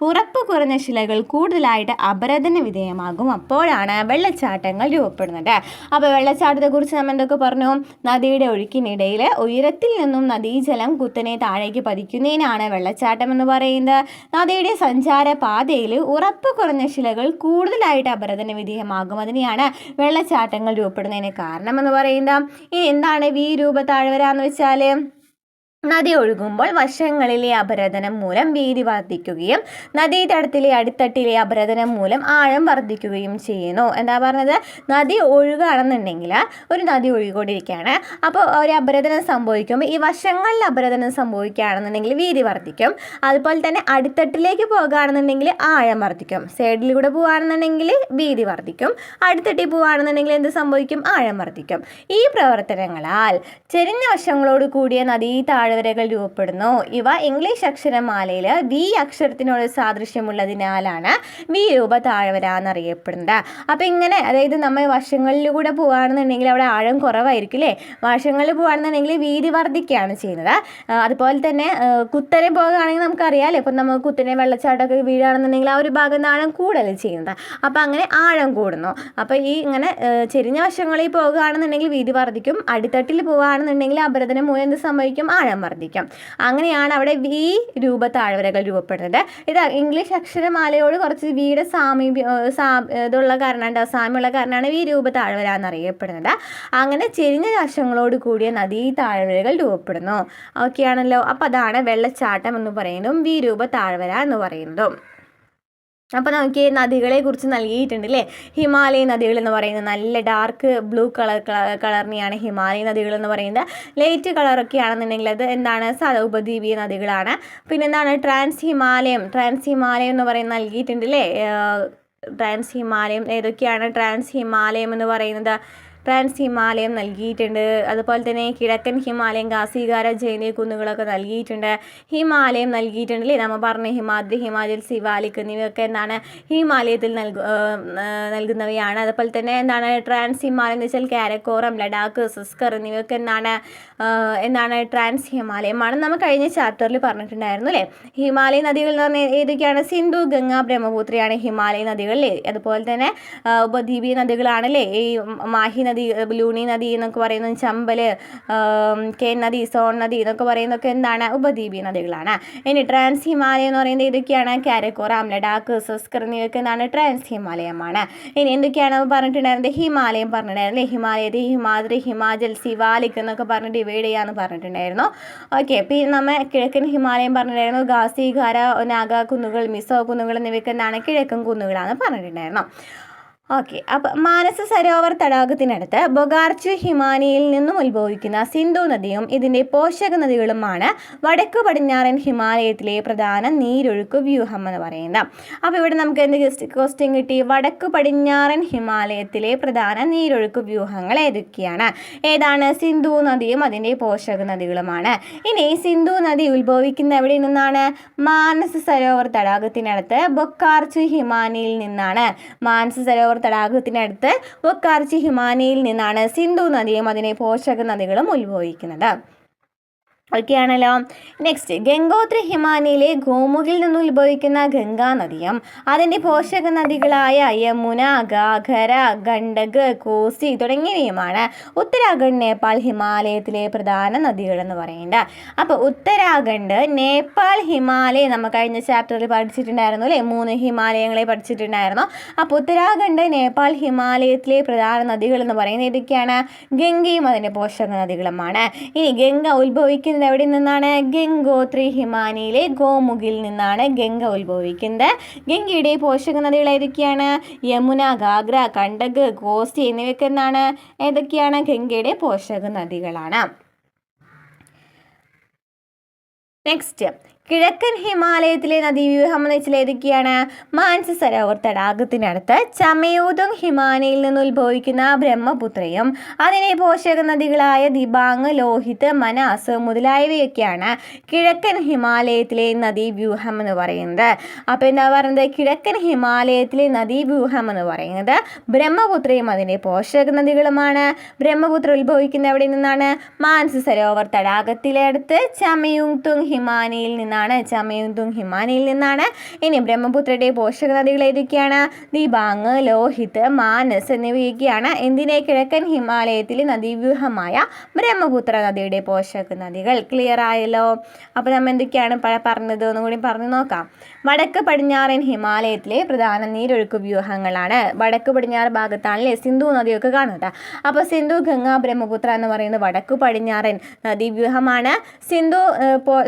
ഉറപ്പ് കുറഞ്ഞ ശിലകൾ കൂടുതലായിട്ട് അപരദന വിധേയമാകും. അപ്പോഴാണ് വെള്ളച്ചാട്ടങ്ങൾ രൂപപ്പെടുന്നത്. അപ്പോൾ വെള്ളച്ചാട്ടത്തെക്കുറിച്ച് നമ്മൾ എന്തൊക്കെ പറഞ്ഞു? നദിയുടെ ഒഴുക്കിനിടയിൽ ഉയരത്തിൽ നിന്നും നദീജലം കുത്തനെ താഴേക്ക് പതിക്കുന്നതിനാണ് വെള്ളച്ചാട്ടം എന്ന് പറയുന്നത്. നദിയുടെ സഞ്ചാരപാതയിൽ ഉറപ്പ് കുറഞ്ഞ ശിലകൾ കൂടുതലായിട്ട് അപരദന വിധേയമാകും. അതിനെയാണ് വെള്ളച്ചാട്ടങ്ങൾ രൂപപ്പെടുന്നതിന് കാരണം എന്ന് പറയുന്നത്. ഇനി എന്താണ് വിരൂപ താഴ്വര എന്ന് വെച്ചാൽ? നദി ഒഴുകുമ്പോൾ വശങ്ങളിലെ അപരദനം മൂലം വീതി വർദ്ധിക്കുകയും നദീതടത്തിലെ അടിത്തട്ടിലെ അപരദനം മൂലം ആഴം വർദ്ധിക്കുകയും ചെയ്യുന്നു. എന്താ പറഞ്ഞത്? നദി ഒഴുകുകയാണെന്നുണ്ടെങ്കിൽ, ഒരു നദി ഒഴുകിക്കൊണ്ടിരിക്കുകയാണ്, അപ്പോൾ ഒരു അപരദനം സംഭവിക്കുമ്പോൾ ഈ വശങ്ങളിൽ അപരദനം സംഭവിക്കുകയാണെന്നുണ്ടെങ്കിൽ വീതി വർദ്ധിക്കും. അതുപോലെ തന്നെ അടിത്തട്ടിലേക്ക് പോകുകയാണെന്നുണ്ടെങ്കിൽ ആഴം വർദ്ധിക്കും. സൈഡിലൂടെ പോവുകയാണെന്നുണ്ടെങ്കിൽ വീതി വർദ്ധിക്കും. അടിത്തട്ടിൽ പോവുകയാണെന്നുണ്ടെങ്കിൽ എന്ത് സംഭവിക്കും? ആഴം വർദ്ധിക്കും. ഈ പ്രവർത്തനങ്ങളാൽ ചെരിഞ്ഞ വശങ്ങളോട് കൂടിയ നദീ താഴ്വരകൾ രൂപപ്പെടുന്നു. ഇവ ഇംഗ്ലീഷ് അക്ഷരമാലയിൽ വി അക്ഷരത്തിനോട് സാദൃശ്യമുള്ളതിനാലാണ് വിരൂപ താഴ്വര എന്നറിയപ്പെടുന്നത്. അപ്പം ഇങ്ങനെ, അതായത് നമ്മൾ വശങ്ങളിലൂടെ പോവുകയാണെന്നുണ്ടെങ്കിൽ അവിടെ ആഴം കുറവായിരിക്കും അല്ലേ? വശങ്ങളിൽ പോവുകയാണെന്നുണ്ടെങ്കിൽ വീതി വർദ്ധിക്കുകയാണ് ചെയ്യുന്നത്. അതുപോലെ തന്നെ കുത്തനെ പോകുകയാണെങ്കിൽ നമുക്കറിയാമല്ലോ, ഇപ്പം നമുക്ക് കുത്തനെ വെള്ളച്ചാട്ടമൊക്കെ വീഴുകയാണെന്നുണ്ടെങ്കിൽ ആ ഒരു ഭാഗം ആഴം കൂടുതൽ ചെയ്യുന്നത്. അപ്പം അങ്ങനെ ആഴം കൂടുന്നു. അപ്പോൾ ഈ ഇങ്ങനെ ചെരിഞ്ഞ വശങ്ങളിൽ പോകുകയാണെന്നുണ്ടെങ്കിൽ വീതി വർദ്ധിക്കും. അടിത്തട്ടിൽ പോവുകയാണെന്നുണ്ടെങ്കിൽ അപരദനം മൂലം എന്ത് സംഭവിക്കും? ആഴം വർദ്ധിക്കും. അങ്ങനെയാണ് അവിടെ വി രൂപ താഴ്വരകൾ രൂപപ്പെടുന്നത്. ഇത് ഇംഗ്ലീഷ് അക്ഷരമാലയോട് കുറച്ച് വീട് ഇതുള്ള കാരണമാണ്, സാമ്യമുള്ള കാരണമാണ് വി രൂപ താഴ്വര എന്നറിയപ്പെടുന്നത്. അങ്ങനെ ചെരിഞ്ഞ വശങ്ങളോട് കൂടിയ നദീ താഴ്വരകൾ രൂപപ്പെടുന്നു. ഓക്കെ ആണല്ലോ. അപ്പോൾ അതാണ് വെള്ളച്ചാട്ടം എന്ന് പറയുന്നതും വി രൂപ താഴ്വര എന്ന് പറയുന്നതും. അപ്പോൾ നമുക്ക് നദികളെ കുറിച്ച് നൽകിയിട്ടുണ്ട് അല്ലേ? ഹിമാലയ നദികൾ എന്ന് പറയുന്നത് നല്ല ഡാർക്ക് ബ്ലൂ കളറിനെയാണ് ഹിമാലയ നദികൾ എന്ന് പറയുന്നത്. ലൈറ്റ് കളറൊക്കെ ആണെന്നുണ്ടെങ്കിൽ അത് എന്താണ്? ഉപദ്വീപീയ നദികളാണ്. പിന്നെ എന്താണ്? ട്രാൻസ് ഹിമാലയം എന്ന് പറയുന്നത് നൽകിയിട്ടുണ്ട് അല്ലേ? ട്രാൻസ് ഹിമാലയം ഏതൊക്കെയാണ്? ട്രാൻസ് ഹിമാലയം എന്ന് പറയുന്നത് ട്രാൻസ് ഹിമാലയം നൽകിയിട്ടുണ്ട്. അതുപോലെ തന്നെ കിഴക്കൻ ഹിമാലയം, ഖാസിഗാര, ജൈനി കുന്നുകളൊക്കെ നൽകിയിട്ടുണ്ട്. ഹിമാലയം നൽകിയിട്ടുണ്ട് അല്ലേ? നമ്മൾ പറഞ്ഞ ഹിമാദ്രി, ഹിമാചൽ, സിവാലിക് എന്നിവയൊക്കെ എന്താണ്? ഹിമാലയത്തിൽ നൽകുന്നവയാണ്. അതുപോലെ തന്നെ എന്താണ്? ട്രാൻസ് ഹിമാലയം എന്ന് വെച്ചാൽ കാരക്കോറം, ലഡാക്ക്, സസ്കർ എന്നിവയൊക്കെ എന്താണ്? ട്രാൻസ് ഹിമാലയമാണ്. നമ്മൾ കഴിഞ്ഞ ചാപ്റ്ററിൽ പറഞ്ഞിട്ടുണ്ടായിരുന്നു അല്ലേ? ഹിമാലയ നദികൾ എന്ന് പറഞ്ഞാൽ ഏതൊക്കെയാണ്? സിന്ധു, ഗംഗ, ബ്രഹ്മപുത്രയാണ് ഹിമാലയ നദികളല്ലേ? അതുപോലെ തന്നെ ഉപദ്വീപീയ നദികളാണല്ലേ ഈ മാഹി നദി, ലൂണി നദി എന്നൊക്കെ പറയുന്നത്, ചമ്പൽ, കെൻ നദി, സോൺ നദി എന്നൊക്കെ പറയുന്നതൊക്കെ എന്താണ്? ഉപദ്വീപീയ നദികളാണ്. ഇനി ട്രാൻസ് ഹിമാലയം എന്ന് പറയുന്നത് ഏതൊക്കെയാണ്? കാരക്കോറം, ലഡാക്ക്, സസ്കർ എന്നിവയൊക്കെ എന്താണ്? ട്രാൻസ് ഹിമാലയമാണ്. ഇനി എന്തൊക്കെയാണ് പറഞ്ഞിട്ടുണ്ടായിരുന്നത്? ഹിമാലയം പറഞ്ഞിട്ടുണ്ടായിരുന്നില്ലേ? ഹിമാലയത്തെ ഹിമാദ്രി, ഹിമാചൽ, സിവാലിക് എന്നൊക്കെ പറഞ്ഞ് ഡിവൈഡ് ചെയ്യാമെന്ന് പറഞ്ഞിട്ടുണ്ടായിരുന്നു. ഓക്കെ. പിന്നെ നമ്മൾ കിഴക്കൻ ഹിമാലയം പറഞ്ഞിട്ടുണ്ടായിരുന്നു. ഖാസിഗാര, നാഗ കുന്നുകൾ, മിസോ കുന്നുകൾ എന്നിവയൊക്കെ എന്താണ്? കിഴക്കൻ കുന്നുകളാണെന്ന് പറഞ്ഞിട്ടുണ്ടായിരുന്നു. ഓക്കെ. അപ്പം മാനസ സരോവർ തടാകത്തിനടുത്ത് ബൊഗാർച്ചു ഹിമാനിയിൽ നിന്നും ഉത്ഭവിക്കുന്ന സിന്ധു നദിയും ഇതിൻ്റെ പോഷക നദികളുമാണ് വടക്ക് പടിഞ്ഞാറൻ ഹിമാലയത്തിലെ പ്രധാന നീരൊഴുക്ക് വ്യൂഹം എന്ന് പറയുന്നത്. അപ്പോൾ ഇവിടെ നമുക്ക് എന്ത് ക്വസ്റ്റ്യൻ കിട്ടി? വടക്ക് പടിഞ്ഞാറൻ ഹിമാലയത്തിലെ പ്രധാന നീരൊഴുക്ക് വ്യൂഹങ്ങൾ ഏതൊക്കെയാണ്? ഏതാണ്? സിന്ധു നദിയും അതിൻ്റെ പോഷക നദികളുമാണ്. ഇനി സിന്ധു നദി ഉത്ഭവിക്കുന്ന എവിടെ നിന്നാണ്? മാനസ സരോവർ തടാകത്തിനടുത്ത് ബൊക്കാർച്ചു ഹിമാനിയിൽ നിന്നാണ്. മാനസ സരോവർ തടാകത്തിനടുത്ത് ബൊക്കാർച്ചു ഹിമാനിയിൽ നിന്നാണ് സിന്ധു നദിയും അതിനെ പോഷക നദികളും ഉത്ഭവിക്കുന്നത്. ഓക്കെ ആണല്ലോ. നെക്സ്റ്റ്, ഗംഗോത്രി ഹിമാനിയിലെ ഗോമുഖിൽ നിന്ന് ഉത്ഭവിക്കുന്ന ഗംഗാ നദിയും അതിൻ്റെ പോഷക നദികളായ യമുന, ഗാഘര, ഗണ്ഡക്, കോസി തുടങ്ങിയവയുമാണ് ഉത്തരാഖണ്ഡ്, നേപ്പാൾ ഹിമാലയത്തിലെ പ്രധാന നദികൾ എന്ന് പറയുന്നത്. അപ്പോൾ ഉത്തരാഖണ്ഡ്, നേപ്പാൾ, ഹിമാലയം നമ്മൾ കഴിഞ്ഞ ചാപ്റ്ററിൽ പഠിച്ചിട്ടുണ്ടായിരുന്നു അല്ലേ? 3 ഹിമാലയങ്ങളെ പഠിച്ചിട്ടുണ്ടായിരുന്നു. അപ്പോൾ ഉത്തരാഖണ്ഡ്, നേപ്പാൾ ഹിമാലയത്തിലെ പ്രധാന നദികൾ എന്ന് പറയുന്നത് ഏതൊക്കെയാണ്? ഗംഗയും അതിൻ്റെ പോഷക നദികളുമാണ്. ഇനി ഗംഗ ഉത്ഭവിക്കുന്നത് ഉത്ഭവിക്കുന്നത് എവിടെ നിന്നാണ്? ഗംഗോത്രി ഹിമാനിയിലെ ഗോമുഖിൽ നിന്നാണ് ഗംഗ ഉത്ഭവിക്കുന്നത്. ഗംഗയുടെ പോഷക നദികൾ ഏതൊക്കെയാണ്? യമുന, ഗാഗ്ര, കണ്ടക്, കോസി എന്നിവയൊക്കെ എന്താണ്? ഏതൊക്കെയാണ്? ഗംഗയുടെ പോഷക നദികളാണ്. നെക്സ്റ്റ്, കിഴക്കൻ ഹിമാലയത്തിലെ നദീവ്യൂഹം എന്ന് വെച്ചാൽ ഏതൊക്കെയാണ്? മാൻസ് സരോവർ തടാകത്തിനടുത്ത് ചമയൂതുങ് ഹിമാനിയിൽ നിന്ന് ഉത്ഭവിക്കുന്ന ബ്രഹ്മപുത്രയും അതിനെ പോഷക നദികളായ ദിബാങ്, ലോഹിത്, മനാസ് മുതലായവയൊക്കെയാണ് കിഴക്കൻ ഹിമാലയത്തിലെ നദീവ്യൂഹം എന്ന് പറയുന്നത്. അപ്പോൾ എന്താ പറയുന്നത്? കിഴക്കൻ ഹിമാലയത്തിലെ നദീവ്യൂഹം എന്ന് പറയുന്നത് ബ്രഹ്മപുത്രയും അതിൻ്റെ പോഷക നദികളുമാണ്. ബ്രഹ്മപുത്ര ഉത്ഭവിക്കുന്ന എവിടെ നിന്നാണ്? മാൻസ് സരോവർ തടാകത്തിലടുത്ത് ചമയൂതുങ് ഹിമാനിയിൽ നിന്നാണ്. ചമയൂതുങ് ഹിമാനിയിൽ നിന്നാണ്. ഇനി ബ്രഹ്മപുത്രയുടെ പോഷക നദികൾ ഏതൊക്കെയാണ്? ദിബാങ്, ലോഹിത്, മാനസ് എന്നിവയൊക്കെയാണ് എന്തിനെ? കിഴക്കൻ ഹിമാലയത്തിലെ നദീവ്യൂഹമായ ബ്രഹ്മപുത്ര നദിയുടെ പോഷക നദികൾ. ക്ലിയർ ആയല്ലോ? അപ്പോൾ നമ്മൾ എന്തൊക്കെയാണ് പറഞ്ഞത് ഒന്നുകൂടി പറഞ്ഞു നോക്കാം. വടക്ക് പടിഞ്ഞാറൻ ഹിമാലയത്തിലെ പ്രധാന നീരൊഴുക്ക് വ്യൂഹങ്ങളാണ്. വടക്ക് പടിഞ്ഞാറ് ഭാഗത്താണല്ലേ സിന്ധു നദിയൊക്കെ കാണുന്നത്. അപ്പോൾ സിന്ധു, ഗംഗ, ബ്രഹ്മപുത്ര എന്ന് പറയുന്നത് വടക്ക് പടിഞ്ഞാറൻ നദീവ്യൂഹമാണ്.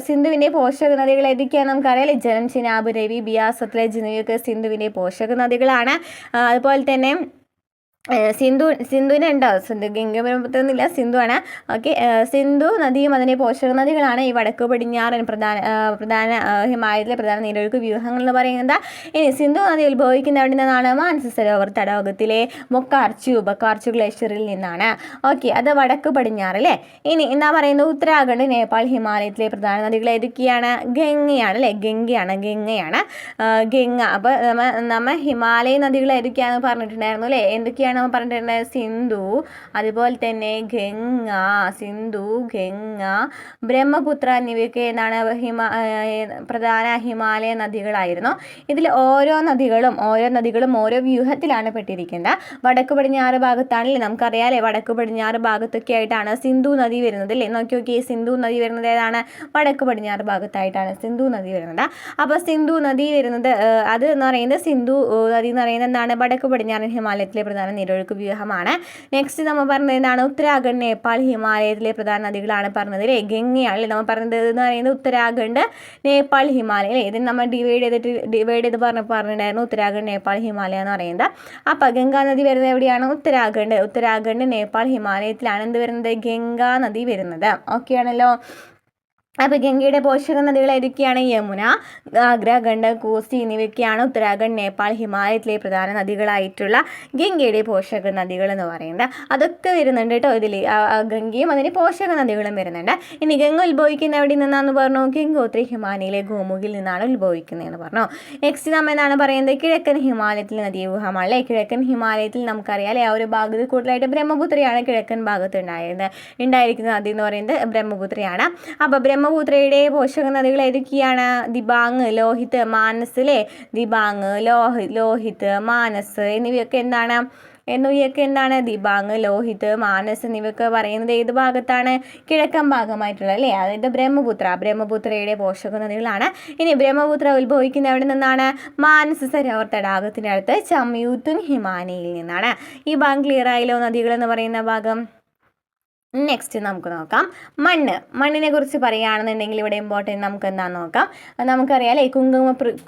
സിന്ധുവിൻ്റെ പോഷക നദികൾ ഏതൊക്കെയാണ് നമുക്കറിയാം. ജലം, ചിനാബ്, രവി, ബിയാസ്, സത്ലജ് എന്നിവയൊക്കെ സിന്ധുവിൻ്റെ പോഷക നദികളാണ്. അതുപോലെ തന്നെ സിന്ധുവിന് ഉണ്ടോ? ഗംഗ, ബ്രഹ്മപുത്ര എന്നില്ല, സിന്ധു ആണ്. ഓക്കെ, സിന്ധു നദിയും അതിൻ്റെ പോഷക നദികളാണ് ഈ വടക്ക് പടിഞ്ഞാറൻ പ്രധാന ഹിമാലയത്തിലെ പ്രധാന നീരൊഴുക്ക് വ്യൂഹങ്ങൾ എന്ന് പറയുന്നത്. ഇനി സിന്ധു നദി ഉത്ഭവിക്കുന്ന എവിടെ നിന്നാണ്? മാൻസ് സരോവർ തടാകത്തിലെ ബക്കാർച്ചു ഗ്ലേഷ്യറിൽ നിന്നാണ്. ഓക്കെ, അത് വടക്ക് പടിഞ്ഞാറ് അല്ലേ. ഇനി എന്താ പറയുന്നത്? ഉത്തരാഖണ്ഡ്, നേപ്പാൾ, ഹിമാലയത്തിലെ പ്രധാന നദികൾ ഏതൊക്കെയാണ്? ഗംഗയാണ് അല്ലേ. ഗംഗയാണ്. ഗംഗ. അപ്പോൾ നമ്മൾ ഹിമാലയ നദികൾ ഏതൊക്കെയാണെന്ന് പറഞ്ഞിട്ടുണ്ടായിരുന്നു അല്ലേ. എന്തൊക്കെയാണ് പറഞ്ഞിട്ടുണ്ടായത്? സിന്ധു, അതുപോലെ തന്നെ ഗംഗ, ബ്രഹ്മപുത്ര എന്നിവയൊക്കെ എന്താണ്? പ്രധാന ഹിമാലയ നദികളായിരുന്നു. ഇതിൽ ഓരോ നദികളും ഓരോ വ്യൂഹത്തിലാണ് പെട്ടിരിക്കുന്നത്. വടക്ക് പടിഞ്ഞാറ് ഭാഗത്താണല്ലേ, നമുക്കറിയാലേ വടക്ക് പടിഞ്ഞാറ് ഭാഗത്തൊക്കെ ആയിട്ടാണ് സിന്ധു നദി വരുന്നത് അല്ലേ. നോക്കി സിന്ധു നദി വരുന്നത് ഏതാണ്? വടക്ക് പടിഞ്ഞാറ് ഭാഗത്തായിട്ടാണ് സിന്ധു നദി വരുന്നത്. അപ്പോൾ സിന്ധു നദി വരുന്നത് അത് എന്ന് പറയുന്നത് സിന്ധു നദി എന്ന് പറയുന്നത് എന്താണ്? വടക്ക് പടിഞ്ഞാറൻ ഹിമാലയത്തിലെ പ്രധാന നീരൊഴുക്ക് വ്യൂഹമാണ്. നെക്സ്റ്റ് നമ്മൾ പറഞ്ഞത് എന്താണ്? ഉത്തരാഖണ്ഡ്, നേപ്പാൾ, ഹിമാലയത്തിലെ പ്രധാന നദികളാണ് പറഞ്ഞത് അല്ലേ. ഗംഗയാണ് നമ്മൾ പറഞ്ഞത് എന്ന് പറയുന്നത് ഉത്തരാഖണ്ഡ്, നേപ്പാൾ, ഹിമാലയ അല്ലേ. ഇതിന് നമ്മൾ ഡിവൈഡ് ചെയ്ത് പറഞ്ഞിട്ടുണ്ടായിരുന്നു ഉത്തരാഖണ്ഡ്, നേപ്പാൾ, ഹിമാലയ എന്ന് പറയുന്നത്. അപ്പോൾ ഗംഗാ നദി വരുന്നത് എവിടെയാണ്? ഉത്തരാഖണ്ഡ്, നേപ്പാൾ, ഹിമാലയത്തിലാണ് എന്ത് വരുന്നത്? ഗംഗാ നദി വരുന്നത്. ഓക്കെ ആണല്ലോ. അപ്പോൾ ഗംഗയുടെ പോഷക നദികൾ ഏതൊക്കെയാണ്? യമുന, ഗാഗ്ര, ഗണ്ഡക്, കോസി എന്നിവയൊക്കെയാണ് ഉത്തരാഖണ്ഡ്, നേപ്പാൾ, ഹിമാലയത്തിലെ പ്രധാന നദികളായിട്ടുള്ള ഗംഗയുടെ പോഷക നദികൾ എന്ന് പറയുന്നത്. അതൊക്കെ വരുന്നുണ്ട് കേട്ടോ ഇതിൽ. ഗംഗയും അതിന് പോഷക നദികളും വരുന്നുണ്ട്. ഇനി ഗംഗ ഉത്ഭവിക്കുന്ന എവിടെ നിന്നാന്ന് പറഞ്ഞു? ഗംഗോത്രി ഹിമാനിയിലെ ഗോമുഖിൽ നിന്നാണ് ഉത്ഭവിക്കുന്നതെന്ന് പറഞ്ഞു. നെക്സ്റ്റ് നമ്മൾ എന്താണ് പറയുന്നത്? കിഴക്കൻ ഹിമാലയത്തിലെ നദീവ്യൂഹമാണല്ലേ. കിഴക്കൻ ഹിമാലയത്തിൽ നമുക്കറിയാം ആ ഒരു ഭാഗത്ത് കൂടുതലായിട്ട് ബ്രഹ്മപുത്രയാണ് കിഴക്കൻ ഭാഗത്ത് ഉണ്ടായിരിക്കുന്ന നദി എന്ന് പറയുന്നത് ബ്രഹ്മപുത്രയാണ്. അപ്പോൾ ബ്രഹ്മപുത്രയുടെ പോഷക നദികൾ ഏതൊക്കെയാണ്? ദിബാങ്, ലോഹിത്, മാനസ് അല്ലേ. ദിബാങ്, ലോഹിത്, മാനസ് എന്നിവയൊക്കെ എന്താണ്? ദിബാങ്, ലോഹിത്, മാനസ് എന്നിവയൊക്കെ പറയുന്നത് ഏത് ഭാഗത്താണ്? കിഴക്കൻ ഭാഗമായിട്ടുള്ള അല്ലേ. അതായത് ബ്രഹ്മപുത്രയുടെ പോഷക നദികളാണ്. ഇനി ബ്രഹ്മപുത്ര ഉത്ഭവിക്കുന്ന എവിടെ നിന്നാണ്? മാനസ് സരോവർ തടാകത്തിനടുത്ത് ചമയൂതുങ് ഹിമാനിയിൽ നിന്നാണ്. ഈ ഭാഗം ക്ലിയർ ആയല്ലോ, നദികൾ എന്ന് പറയുന്ന ഭാഗം. നെക്സ്റ്റ് നമുക്ക് നോക്കാം മണ്ണിനെ കുറിച്ച് പറയുകയാണെന്നുണ്ടെങ്കിൽ ഇവിടെ ഇമ്പോർട്ടൻറ്റ് നമുക്ക് എന്താണെന്ന് നോക്കാം. നമുക്കറിയാം അല്ലേ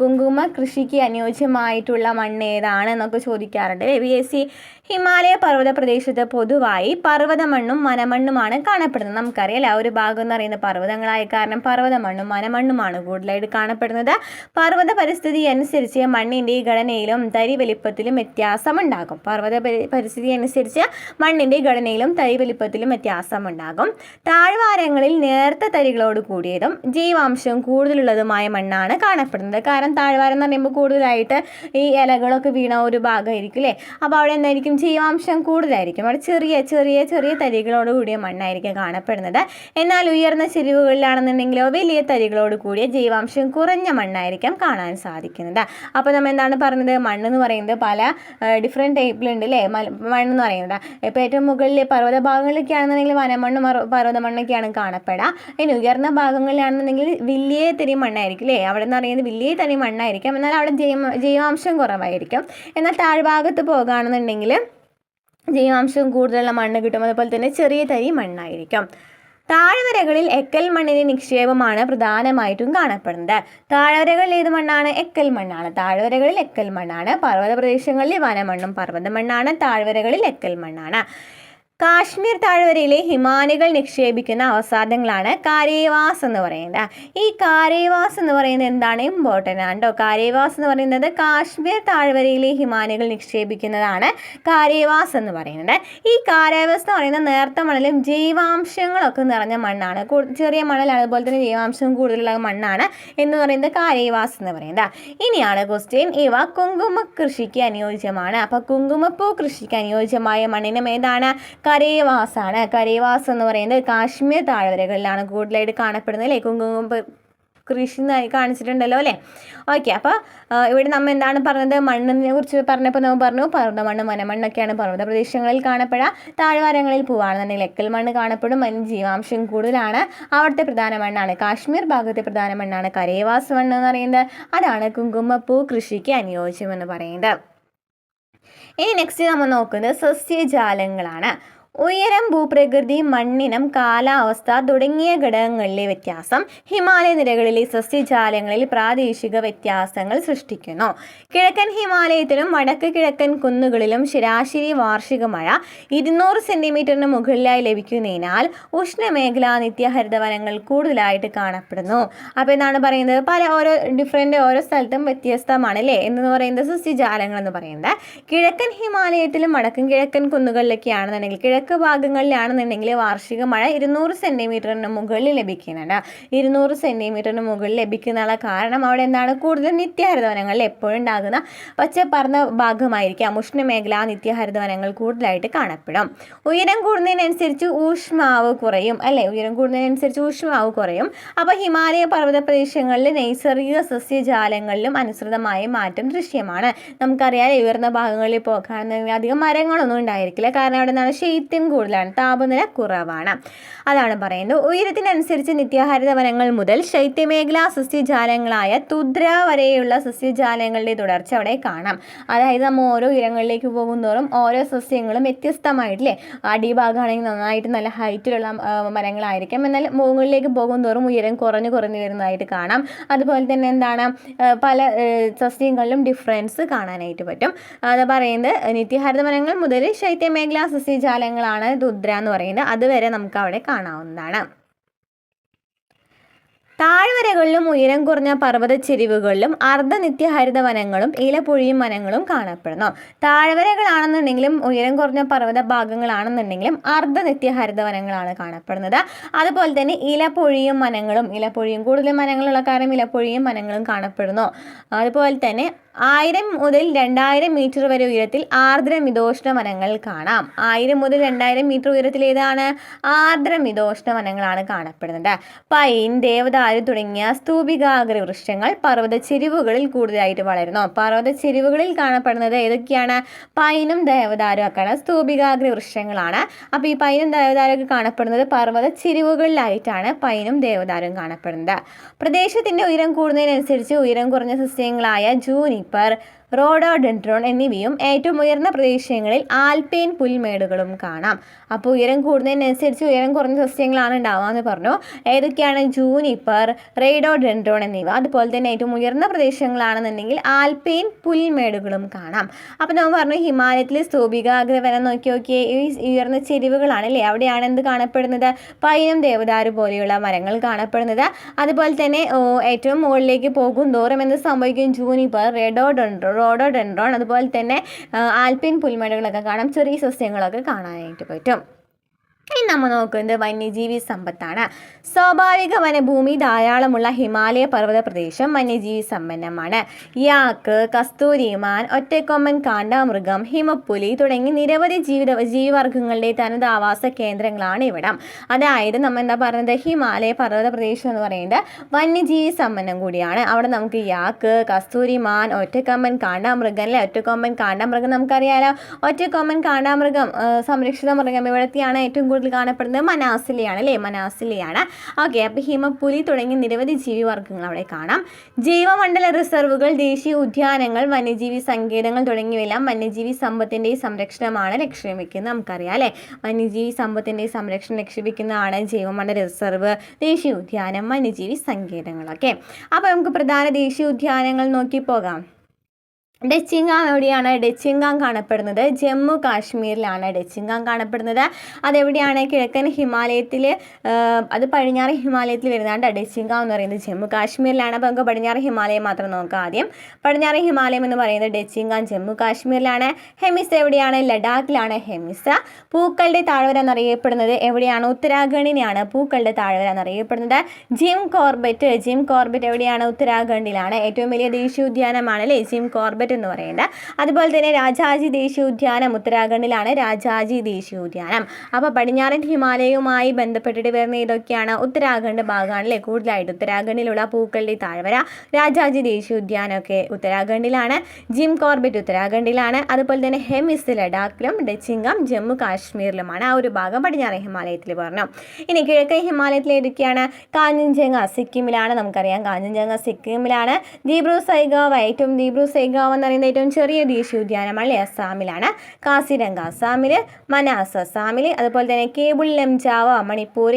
കുങ്കുമ കൃഷിക്ക് അനുയോജ്യമായിട്ടുള്ള മണ്ണ് ഏതാണ് എന്നൊക്കെ ചോദിക്കാറുണ്ട്. BSc ഹിമാലയ പർവ്വത പ്രദേശത്ത് പൊതുവായി പർവ്വത മണ്ണും മനമണ്ണുമാണ് കാണപ്പെടുന്നത്. നമുക്കറിയാം ആ ഒരു ഭാഗം എന്ന് പറയുന്നത് പർവ്വതങ്ങളായ കാരണം പർവ്വത മണ്ണും മനമണ്ണുമാണ് കൂടുതലായിട്ട് കാണപ്പെടുന്നത്. പർവ്വത പരിസ്ഥിതി അനുസരിച്ച് മണ്ണിൻ്റെ ഘടനയിലും തരി വലിപ്പത്തിലും വ്യത്യാസമുണ്ടാകും. പർവ്വത പരിസ്ഥിതി അനുസരിച്ച് മണ്ണിൻ്റെ ഘടനയിലും തരി വലിപ്പത്തിലും വ്യത്യാസമുണ്ടാകും. താഴ്വാരങ്ങളിൽ നേർത്ത തരികളോട് കൂടിയതും ജൈവാംശം കൂടുതലുള്ളതുമായ മണ്ണാണ് കാണപ്പെടുന്നത്. കാരണം താഴ്വാരം എന്ന് പറയുമ്പോൾ കൂടുതലായിട്ട് ഈ ഇലകളൊക്കെ വീണ ഒരു ഭാഗമായിരിക്കും അല്ലേ. അപ്പോൾ അവിടെ എന്തായിരിക്കും? ജൈവാംശം കൂടുതലായിരിക്കും. അവിടെ ചെറിയ ചെറിയ ചെറിയ തരികളോട് കൂടിയ മണ്ണായിരിക്കും കാണപ്പെടുന്നത്. എന്നാൽ ഉയർന്ന ചെരിവുകളിലാണെന്നുണ്ടെങ്കിലോ വലിയ തരികളോട് കൂടിയ ജൈവാംശം കുറഞ്ഞ മണ്ണായിരിക്കും കാണാൻ സാധിക്കുന്നത്. അപ്പോൾ നമ്മൾ എന്താണ് പറഞ്ഞത്? മണ്ണെന്ന് പറയുന്നത് പല ഡിഫറെൻറ്റ് ടൈപ്പിലുണ്ട് അല്ലേ മണ്ണെന്ന് പറയുന്നത്. ഇപ്പോൾ ഏറ്റവും മുകളിൽ പർവ്വത ഭാഗങ്ങളിലൊക്കെ ആണെന്നുണ്ടെങ്കിൽ വനമണ്ണും പർവ്വത മണ്ണൊക്കെയാണ് കാണപ്പെടുക. ഇനി ഉയർന്ന ഭാഗങ്ങളിലാണെന്നുണ്ടെങ്കിൽ വലിയ തരി മണ്ണായിരിക്കും അല്ലേ. അവിടെ എന്ന് പറയുന്നത് വലിയ തരി മണ്ണായിരിക്കും. എന്നാൽ അവിടെ ജൈവാംശം കുറവായിരിക്കും. എന്നാൽ താഴ്ഭാഗത്ത് പോകുകയാണെന്നുണ്ടെങ്കിൽ ജൈവാംശം കൂടുതലുള്ള മണ്ണ് കിട്ടും. അതുപോലെ തന്നെ ചെറിയ തരി മണ്ണായിരിക്കും. താഴ്വരകളിൽ എക്കൽ മണ്ണിന്റെ നിക്ഷേപമാണ് പ്രധാനമായിട്ടും കാണപ്പെടുന്നത്. താഴ്വരകളിൽ ഏത് മണ്ണാണ്? എക്കൽ മണ്ണാണ്. താഴ്വരകളിൽ എക്കൽ മണ്ണാണ്. പർവ്വത പ്രദേശങ്ങളിൽ വനമണ്ണും പർവ്വത മണ്ണാണ്. താഴ്വരകളിൽ എക്കൽ മണ്ണാണ്. കാശ്മീർ താഴ്വരയിലെ ഹിമാനികൾ നിക്ഷേപിക്കുന്ന അവസാദങ്ങളാണ് കാരേവാസ് എന്ന് പറയുന്നത്. ഈ കാരേവാസ് എന്ന് പറയുന്നത് എന്താണ്? ഇമ്പോർട്ടൻ്റ് ആണ് കേട്ടോ. കാരേവാസ് എന്ന് പറയുന്നത് കാശ്മീർ താഴ്വരയിലെ ഹിമാനികൾ നിക്ഷേപിക്കുന്നതാണ് കാരേവാസ് എന്ന് പറയുന്നത്. ഈ കാരേവാസ് എന്ന് പറയുന്നത് നേർത്ത മണലും ജൈവാംശങ്ങളൊക്കെ നിറഞ്ഞ മണ്ണാണ്. ചെറിയ മണലാണ്, അതുപോലെ തന്നെ ജൈവാംശം കൂടുതലുള്ള മണ്ണാണ് എന്ന് പറയുന്നത് കാരേവാസ് എന്ന് പറയുന്നത്. ഇനിയാണ് ക്വസ്റ്റ്യൻ. ഇവ കുങ്കുമ കൃഷിക്ക് അനുയോജ്യമാണ്. അപ്പോൾ കുങ്കുമപ്പൂ കൃഷിക്ക് അനുയോജ്യമായ മണ്ണിനം ഏതാണ്? കരേവാസ് ആണ്. കരേവാസ് എന്ന് പറയുന്നത് കാശ്മീർ താഴ്വരകളിലാണ് കൂടുതലായിട്ട് കാണപ്പെടുന്നത് അല്ലേ? കുങ്കുമ കൃഷി കാണിച്ചിട്ടുണ്ടല്ലോ അല്ലേ? ഓക്കെ, അപ്പോൾ ഇവിടെ നമ്മൾ എന്താണ് പറഞ്ഞത്? മണ്ണിനെ കുറിച്ച് പറഞ്ഞപ്പോൾ നമ്മൾ പറഞ്ഞു പർവ്വതമണ്ണ് വനമണ്ണൊക്കെയാണ് പർവ്വത പ്രദേശങ്ങളിൽ കാണപ്പെടുക. താഴ്വാരങ്ങളിൽ പോവുകയാണെന്നുണ്ടെങ്കിൽ എക്കൽ മണ്ണ് കാണപ്പെടും. അതിന് ജീവാംശം കൂടുതലാണ്. അവിടുത്തെ പ്രധാന മണ്ണാണ് കാശ്മീർ ഭാഗത്തെ പ്രധാന മണ്ണാണ് കരേവാസ് മണ്ണ് എന്ന് പറയുന്നത്. അതാണ് കുങ്കുമപ്പൂ കൃഷിക്ക് അനുയോജ്യം എന്ന് പറയുന്നത്. ഇനി നെക്സ്റ്റ് നമ്മൾ നോക്കുന്നത് സസ്യജാലങ്ങളാണ്. ഉയരം, ഭൂപ്രകൃതി, മണ്ണിനം, കാലാവസ്ഥ തുടങ്ങിയ ഘടകങ്ങളിലെ വ്യത്യാസം ഹിമാലയ നിരകളിലെ സസ്യജാലങ്ങളിൽ പ്രാദേശിക വ്യത്യാസങ്ങൾ സൃഷ്ടിക്കുന്നു. കിഴക്കൻ ഹിമാലയത്തിലും വടക്ക് കിഴക്കൻ കുന്നുകളിലും ശരാശരി വാർഷിക മഴ 200 സെൻറ്റിമീറ്ററിന് മുകളിലായി ലഭിക്കുന്നതിനാൽ ഉഷ്ണമേഖലാ നിത്യഹരിതവനങ്ങൾ കൂടുതലായിട്ട് കാണപ്പെടുന്നു. അപ്പോൾ എന്താണ് പറയുന്നത്? ഓരോ സ്ഥലത്തും വ്യത്യസ്തമാണ് അല്ലേ എന്ന് പറയുന്നത് സസ്യജാലങ്ങൾ എന്ന് പറയുന്നത്. കിഴക്കൻ ഹിമാലയത്തിലും വടക്കും കിഴക്കൻ കുന്നുകളിലൊക്കെയാണെന്നുണ്ടെങ്കിൽ കിഴക്ക് ഭാഗങ്ങളിലാണെന്നുണ്ടെങ്കിൽ വാർഷിക മഴ 200 സെൻറ്റിമീറ്ററിന് മുകളിൽ ലഭിക്കുന്നുണ്ട്. 200 സെൻറ്റിമീറ്ററിന് മുകളിൽ ലഭിക്കുന്ന കാരണം അവിടെ എന്താണ്? കൂടുതൽ നിത്യഹരിതവനങ്ങളിൽ എപ്പോഴും ഉണ്ടാകുന്ന പച്ചപ്പറന്ന ഭാഗമായിരിക്കാം. ഉഷ്ണമേഖല നിത്യഹരിതവനങ്ങൾ കൂടുതലായിട്ട് കാണപ്പെടും. ഉയരം കൂടുന്നതിനനുസരിച്ച് ഊഷ്മാവ് കുറയും അല്ലേ? ഉയരം കൂടുന്നതിനനുസരിച്ച് ഊഷ്മാവ് കുറയും. അപ്പോൾ ഹിമാലയ പർവ്വത പ്രദേശങ്ങളിൽ നൈസർഗിക സസ്യജാലങ്ങളിലും അനുസൃതമായ മാറ്റം ദൃശ്യമാണ്. നമുക്കറിയാം ഉയർന്ന ഭാഗങ്ങളിൽ പോകുകയാണെന്നുണ്ടെങ്കിൽ അധികം മരങ്ങളൊന്നും ഉണ്ടായിരിക്കില്ല. കാരണം അവിടെ നിന്നാണ് ശൈത്യം കൂടുതലാണ്, താപനില കുറവാണ്. അതാണ് പറയുന്നത്. ഉയരത്തിനനുസരിച്ച് നിത്യഹരിത വനങ്ങൾ മുതൽ ശൈത്യമേഖലാ സസ്യജാലങ്ങളായ തുദ്ര വരെയുള്ള സസ്യജാലങ്ങളുടെ തുടർച്ച അവിടെ കാണാം. അതായത് നമ്മൾ ഓരോ ഉയരങ്ങളിലേക്ക് പോകുന്തോറും ഓരോ സസ്യങ്ങളും വ്യത്യസ്തമായിട്ടില്ലേ? അടിഭാഗമാണെങ്കിൽ നന്നായിട്ട് നല്ല ഹൈറ്റിലുള്ള മരങ്ങളായിരിക്കും. എന്നാൽ മുകളിലേക്ക് പോകുന്തോറും ഉയരം കുറഞ്ഞു വരുന്നതായിട്ട് കാണാം. അതുപോലെ തന്നെ എന്താണ് പല സസ്യങ്ങളിലും ഡിഫറൻസ് കാണാനായിട്ട് പറ്റും. അത് പറയുന്നത് നിത്യഹരിത വനങ്ങൾ മുതൽ ശൈത്യമേഖലാ സസ്യജാലങ്ങളാണ് തുദ്ര എന്ന് പറയുന്നത്. അതുവരെ നമുക്ക് അവിടെ കാണാവുന്നതാണ്. താഴ്വരകളിലും ഉയരം കുറഞ്ഞ പർവ്വത ചെരിവുകളിലും അർദ്ധനിത്യഹരിത വനങ്ങളും ഇലപൊഴിയും വനങ്ങളും കാണപ്പെടുന്നു. താഴ്വരകളാണെന്നുണ്ടെങ്കിലും ഉയരം കുറഞ്ഞ പർവ്വത ഭാഗങ്ങളാണെന്നുണ്ടെങ്കിലും അർദ്ധനിത്യഹരിത വനങ്ങളാണ് കാണപ്പെടുന്നത്. അതുപോലെ തന്നെ ഇലപൊഴിയും കൂടുതൽ വനങ്ങളുള്ള കാരണം ഇലപൊഴിയും വനങ്ങളും കാണപ്പെടുന്നു. അതുപോലെ തന്നെ 1000 മുതൽ 2000 മീറ്റർ വരെ ഉയരത്തിൽ ആർദ്ര മിതോഷ്ണ വനങ്ങൾ കാണാം. 1000 മുതൽ 2000 മീറ്റർ ഉയരത്തിൽ ഏതാണ്? ആർദ്ര മിതോഷ്ണ വനങ്ങളാണ് കാണപ്പെടുന്നത്. പൈൻ, ദേവദാരു തുടങ്ങിയ സ്തൂപികാഗ്ര വൃക്ഷങ്ങൾ പർവ്വത ചെരിവുകളിൽ കൂടുതലായിട്ട് വളരുന്നു. പർവ്വത ചെരിവുകളിൽ കാണപ്പെടുന്നത് ഏതൊക്കെയാണ്? പൈനും ദേവദാരും ഒക്കെയാണ് സ്തൂപികാഗ്ര വൃക്ഷങ്ങളാണ്. അപ്പോൾ ഈ പൈനും ദേവദാരും ഒക്കെ കാണപ്പെടുന്നത് പർവ്വത ചെരിവുകളിലായിട്ടാണ് പൈനും ദേവദാരും കാണപ്പെടുന്നത്. പ്രദേശത്തിൻ്റെ ഉയരം കൂടുന്നതിനനുസരിച്ച് ഉയരം കുറഞ്ഞ സസ്യങ്ങളായ ജൂനിപ്പർ, റോഡോഡെൻഡ്രോൺ എന്നിവയും ഏറ്റവും ഉയർന്ന പ്രദേശങ്ങളിൽ ആൽപൈൻ പുൽമേടുകളും കാണാം. അപ്പോൾ ഉയരം കൂടുന്നതിനനുസരിച്ച് ഉയരം കുറഞ്ഞ സസ്യങ്ങളാണ് ഉണ്ടാവുക എന്ന് പറഞ്ഞു. ഏതൊക്കെയാണ്? ജൂനിപ്പർ, റോഡോഡെൻഡ്രോൺ എന്നിവ. അതുപോലെ തന്നെ ഏറ്റവും ഉയർന്ന പ്രദേശങ്ങളാണെന്നുണ്ടെങ്കിൽ ആൽപൈൻ പുൽമേടുകളും കാണാം. അപ്പോൾ നമ്മൾ പറഞ്ഞു ഹിമാലയത്തിലെ സ്തൂപികാഗ്രവനം നോക്കിയേ ഈ ഉയർന്ന ചെരിവുകളാണ് അല്ലേ? അവിടെയാണ് എന്ത് കാണപ്പെടുന്നത്? പൈനും ദേവദാരു പോലെയുള്ള മരങ്ങൾ കാണപ്പെടുന്നത്. അതുപോലെ തന്നെ ഏറ്റവും മുകളിലേക്ക് പോകും തോറും എന്ത് സംഭവിക്കും? ജൂനിപ്പർ, റോഡോഡെൻഡ്രോൺ അതുപോലെ തന്നെ ആൽപൈൻ പുൽമേടുകളൊക്കെ കാണാം. ചെറിയ സസ്യങ്ങളൊക്കെ കാണാനായിട്ട് പറ്റും. ഇനി നമ്മൾ നോക്കുന്നത് വന്യജീവി സമ്പത്താണ്. സ്വാഭാവിക വനഭൂമി ധാരാളമുള്ള ഹിമാലയ പർവ്വത പ്രദേശം വന്യജീവി സമ്പന്നമാണ്. യാക്ക്, കസ്തൂരിമാൻ, ഒറ്റക്കൊമ്പൻ കാണ്ടാമൃഗം, ഹിമപ്പുലി തുടങ്ങി നിരവധി ജീവിവർഗങ്ങളുടെ തനത് ആവാസ കേന്ദ്രങ്ങളാണ് ഇവിടം. അതായത് നമ്മൾ എന്താ പറയുന്നത്? ഹിമാലയ പർവ്വത പ്രദേശം എന്ന് പറയുന്നത് വന്യജീവി സമ്പന്നം കൂടിയാണ്. അവിടെ നമുക്ക് യാക്ക്, കസ്തൂരിമാൻ, ഒറ്റക്കൊമ്പൻ കാണ്ടാമൃഗം അല്ലെ? ഒറ്റക്കൊമ്പൻ കാണ്ടാമൃഗം നമുക്കറിയാലോ. ഒറ്റക്കൊമ്പൻ കാണ്ടാമൃഗം സംരക്ഷിത മൃഗം. ഇവിടത്തെയാണ് ഏറ്റവും കൂടുതൽ കാണപ്പെടുന്നത് മനാസിലെയാണ് അല്ലേ, മനാസിലെയാണ്. ഓക്കെ, അപ്പോൾ ഹിമപ്പുലി തുടങ്ങിയ നിരവധി ജീവിവർഗ്ഗങ്ങൾ അവിടെ കാണാം. ജൈവമണ്ഡല റിസർവുകൾ, ദേശീയ ഉദ്യാനങ്ങൾ, വന്യജീവി സങ്കേതങ്ങൾ തുടങ്ങിയവയെല്ലാം വന്യജീവി സമ്പത്തിൻ്റെ സംരക്ഷണമാണ് ലക്ഷ്യം വെക്കുന്നത്. നമുക്കറിയാം അല്ലേ, വന്യജീവി സമ്പത്തിൻ്റെ സംരക്ഷണം ലക്ഷ്യം വെക്കുന്നതാണ് ജൈവമണ്ഡല റിസർവ്, ദേശീയ ഉദ്യാനം, വന്യജീവി സങ്കേതങ്ങളൊക്കെ. അപ്പോൾ നമുക്ക് പ്രധാന ദേശീയ ഉദ്യാനങ്ങൾ നോക്കി പോകാം. ഡച്ചിങ്ങാം എവിടെയാണ്? ഡച്ചിങ്ങാം കാണപ്പെടുന്നത് ജമ്മു കാശ്മീരിലാണ് ഡച്ചിങ്ങാം കാണപ്പെടുന്നത്. അതെവിടെയാണ്? കിഴക്കൻ ഹിമാലയത്തിൽ, അത് പടിഞ്ഞാറ് ഹിമാലയത്തിൽ വരുന്നതാണ് ഡച്ചിങ്ങാം എന്ന് പറയുന്നത് ജമ്മു കാശ്മീരിലാണ്. അപ്പോൾ നമുക്ക് പടിഞ്ഞാറ് ഹിമാലയം മാത്രം നോക്കാം ആദ്യം. പടിഞ്ഞാറ് ഹിമാലയം എന്ന് പറയുന്നത് ഡച്ചിങ്ങാം ജമ്മു കാശ്മീരിലാണ്. ഹെമിസ് എവിടെയാണ്? ലഡാക്കിലാണ് ഹെമിസ്. പൂക്കളുടെ താഴ്വര എന്നറിയപ്പെടുന്നത് എവിടെയാണ്? ഉത്തരാഖണ്ഡിനെയാണ് പൂക്കളുടെ താഴ്വര എന്നറിയപ്പെടുന്നത്. ജിം കോർബറ്റ് എവിടെയാണ്? ഉത്തരാഖണ്ഡിലാണ്. ഏറ്റവും വലിയ ദേശീയോദ്യാനമാണ് അല്ലേ ജിം കോർബറ്റ് എന്ന് പറയുന്നത്. അതുപോലെ തന്നെ രാജാജി ദേശീയോദ്യാനം ഉത്തരാഖണ്ഡിലാണ് രാജാജി ദേശീയോദ്യാനം. അപ്പോൾ പടിഞ്ഞാറൻ ഹിമാലയവുമായി ബന്ധപ്പെട്ടിട്ട് വരുന്ന ഇതൊക്കെയാണ് ഉത്തരാഖണ്ഡ് ഭാഗമാണ് അല്ലേ കൂടുതലായിട്ട്. ഉത്തരാഖണ്ഡിലുള്ള പൂക്കളുടെ താഴ്വര, രാജാജി ദേശീയോദ്യാനമൊക്കെ ഉത്തരാഖണ്ഡിലാണ്. ജിം കോർബറ്റ് ഉത്തരാഖണ്ഡിലാണ്. അതുപോലെ തന്നെ ഹെമിസ് ലഡാക്കിലും ഡച്ചിങ്ങാം ജമ്മു കാശ്മീരിലുമാണ്. ആ ഒരു ഭാഗം പടിഞ്ഞാറൻ ഹിമാലയത്തിൽ പറഞ്ഞു. ഇനി കിഴക്കൻ ഹിമാലയത്തിൽ ഏതൊക്കെയാണ്? കാഞ്ചൻജംഗ സിക്കിമിലാണ്. നമുക്കറിയാം കാഞ്ചൻജംഗ സിക്കിമിലാണ്. ദീബ്രു സൈഗാവ് എന്ന് പറയുന്നത് ഏറ്റവും ചെറിയ ദേശീയോദ്യാനമാണ് അല്ലേ അസ്സാമിലാണ്. കാസിരംഗ അസ്സാമിൽ, മനാസ് അസ്സാമിൽ. അതുപോലെ തന്നെ കേബിൾ ലംജാവ മണിപ്പൂർ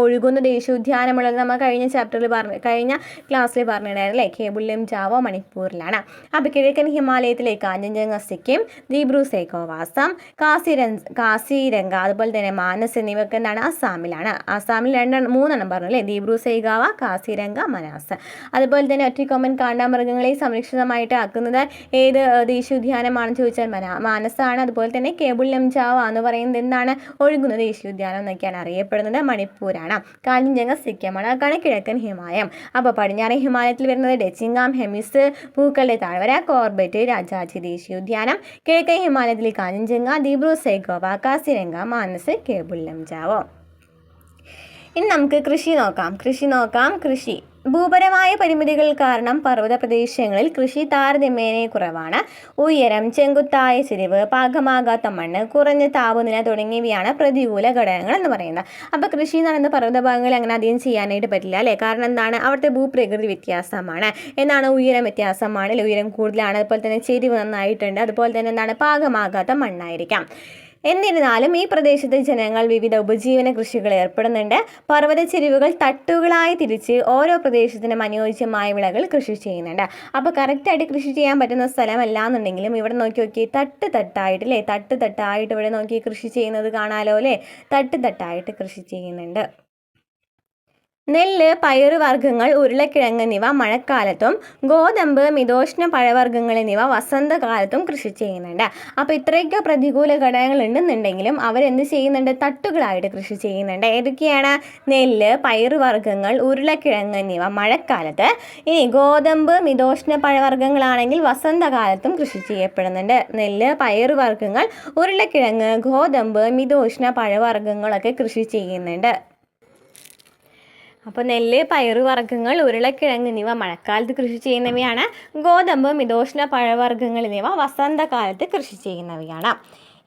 ഒഴുകുന്ന ദേശീയോദ്യാനമുള്ളത് നമ്മൾ കഴിഞ്ഞ ക്ലാസ്സിൽ പറഞ്ഞിട്ടുണ്ടായിരുന്നു അല്ലേ. കേബിൾ ലംജാവ മണിപ്പൂരിലാണ്. അപ്പോൾ കിഴക്കൻ ഹിമാലയത്തിലെ കാഞ്ചൻജംഗ സിക്കിം, ദീബ്രു സൈഖോവ അസ്സാം, കാസിരംഗ അതുപോലെ തന്നെ മാനസ് എന്നിവയൊക്കെ എന്താണ് അസ്സാമിലാണ്. അസ്സാമിൽ മൂന്നെണ്ണം പറഞ്ഞു അല്ലേ, ദീബ്രു സൈഖോവ, കാസിരംഗ, മനാസ്. അതുപോലെ തന്നെ ഒറ്റക്കൊമ്പൻ കാണ്ടാമൃഗങ്ങളെ സംരക്ഷിതമായിട്ട് ആക്കുന്നത് ഏത് ദേശീയോദ്യാനമാണെന്ന് ചോദിച്ചാൽ മാനസാണ്. അതുപോലെ തന്നെ കേബിൾ ലംജാവ എന്ന് പറയുന്നത് എന്താണ്? ഒഴുകുന്ന ദേശീയോദ്യാനം എന്നൊക്കെയാണ് അറിയപ്പെടുന്നത്. മണിപ്പൂരാണ്. കാഞ്ചൻജംഗ സിക്കിമാണ്. അതൊക്കെയാണ് കിഴക്കൻ ഹിമാലയം. അപ്പോൾ പടിഞ്ഞാറൻ ഹിമാലയത്തിൽ വരുന്നത് ഡച്ചിങ്ങാം, ഹെമിസ്, പൂക്കളുടെ താഴ്വര, കോർബറ്റ്, രാജാജി ദേശീയോദ്യാനം. കിഴക്കൻ ഹിമാലയത്തിൽ കാഞ്ചൻജംഗ, ദീബ്രു സൈഖോവ, കാസിരംഗ, മാനസ്, കേബിൾ ലംജാവ. ഇനി നമുക്ക് കൃഷി നോക്കാം. കൃഷി ഭൂപരമായ പരിമിതികൾ കാരണം പർവ്വത പ്രദേശങ്ങളിൽ കൃഷി താരതമ്യേന കുറവാണ്. ഉയരം, ചെങ്കുത്തായ ചെരിവ്, പാകമാകാത്ത മണ്ണ്, കുറഞ്ഞ താപനില തുടങ്ങിയവയാണ് പ്രതികൂല ഘടകങ്ങൾ എന്ന് പറയുന്നത്. അപ്പോൾ കൃഷി എന്ന് പറയുന്ന പർവ്വത ഭാഗങ്ങളിൽ അങ്ങനെ അധികം ചെയ്യാനായിട്ട് പറ്റില്ല അല്ലേ. കാരണം എന്താണ്? അവിടുത്തെ ഭൂപ്രകൃതി വ്യത്യാസമാണ്. ഉയരം വ്യത്യാസമാണ്, ഉയരം കൂടുതലാണ്. അതുപോലെ തന്നെ ചെരിവ് നന്നായിട്ടുണ്ട്. അതുപോലെ തന്നെ എന്താണ്? പാകമാകാത്ത മണ്ണായിരിക്കാം. എന്നിരുന്നാലും ഈ പ്രദേശത്തെ ജനങ്ങൾ വിവിധ ഉപജീവന കൃഷികൾ ഏർപ്പെടുന്നുണ്ട്. പർവ്വത ചെരിവുകൾ തട്ടുകളായി തിരിച്ച് ഓരോ പ്രദേശത്തിനും അനുയോജ്യമായ വിളകൾ കൃഷി ചെയ്യുന്നുണ്ട്. അപ്പോൾ കറക്റ്റായിട്ട് കൃഷി ചെയ്യാൻ പറ്റുന്ന സ്ഥലമല്ല എന്നുണ്ടെങ്കിലും ഇവിടെ നോക്കി തട്ടായിട്ട് അല്ലേ, തട്ടായിട്ട് ഇവിടെ നോക്കി കൃഷി ചെയ്യുന്നത് കാണാലോ അല്ലേ. തട്ടായിട്ട് കൃഷി ചെയ്യുന്നുണ്ട്. നെല്ല്, പയറുവർഗ്ഗങ്ങൾ, ഉരുളക്കിഴങ്ങ് എന്നിവ മഴക്കാലത്തും ഗോതമ്പ്, മിതോഷ്ണ പഴവർഗ്ഗങ്ങൾ എന്നിവ വസന്തകാലത്തും കൃഷി ചെയ്യുന്നുണ്ട്. അപ്പോൾ ഇത്രയൊക്കെ പ്രതികൂല ഘടകങ്ങൾ ഉണ്ടെന്നുണ്ടെങ്കിലും അവരെന്ത് ചെയ്യുന്നുണ്ട്? തട്ടുകളായിട്ട് കൃഷി ചെയ്യുന്നുണ്ട്. ഏതൊക്കെയാണ്? നെല്ല്, പയറുവർഗ്ഗങ്ങൾ, ഉരുളക്കിഴങ്ങ് എന്നിവ മഴക്കാലത്ത്. ഇനി ഗോതമ്പ്, മിതോഷ്ണ പഴവർഗ്ഗങ്ങളാണെങ്കിൽ വസന്തകാലത്തും കൃഷി ചെയ്യപ്പെടുന്നുണ്ട്. നെല്ല്, പയറുവർഗ്ഗങ്ങൾ, ഉരുളക്കിഴങ്ങ്, ഗോതമ്പ്, മിതോഷ്ണ പഴവർഗ്ഗങ്ങളൊക്കെ കൃഷി ചെയ്യുന്നുണ്ട്. അപ്പോൾ നെല്ല്, പയറുവർഗ്ഗങ്ങൾ, ഉരുളക്കിഴങ്ങ് എന്നിവ മഴക്കാലത്ത് കൃഷി ചെയ്യുന്നവയാണ്. ഗോതമ്പ്, മിതോഷ്ണ പഴവർഗ്ഗങ്ങൾ എന്നിവ വസന്തകാലത്ത് കൃഷി ചെയ്യുന്നവയാണ്.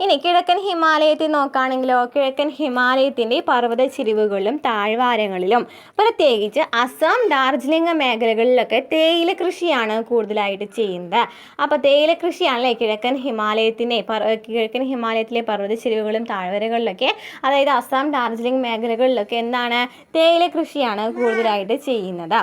ഇനി കിഴക്കൻ ഹിമാലയത്തിൽ നോക്കുകയാണെങ്കിലോ, കിഴക്കൻ ഹിമാലയത്തിൻ്റെ പർവ്വത ചെരിവുകളിലും താഴ്വാരങ്ങളിലും പ്രത്യേകിച്ച് അസം, ഡാർജിലിംഗ് മേഖലകളിലൊക്കെ തേയില കൃഷിയാണ് കൂടുതലായിട്ട് ചെയ്യുന്നത്. അപ്പോൾ തേയില കൃഷിയാണല്ലേ കിഴക്കൻ ഹിമാലയത്തിലെ പർവ്വത ചെരിവുകളും താഴ്വരകളിലൊക്കെ, അതായത് അസം, ഡാർജിലിംഗ് മേഖലകളിലൊക്കെ എന്താണ്? തേയില കൃഷിയാണ് കൂടുതലായിട്ട് ചെയ്യുന്നത്.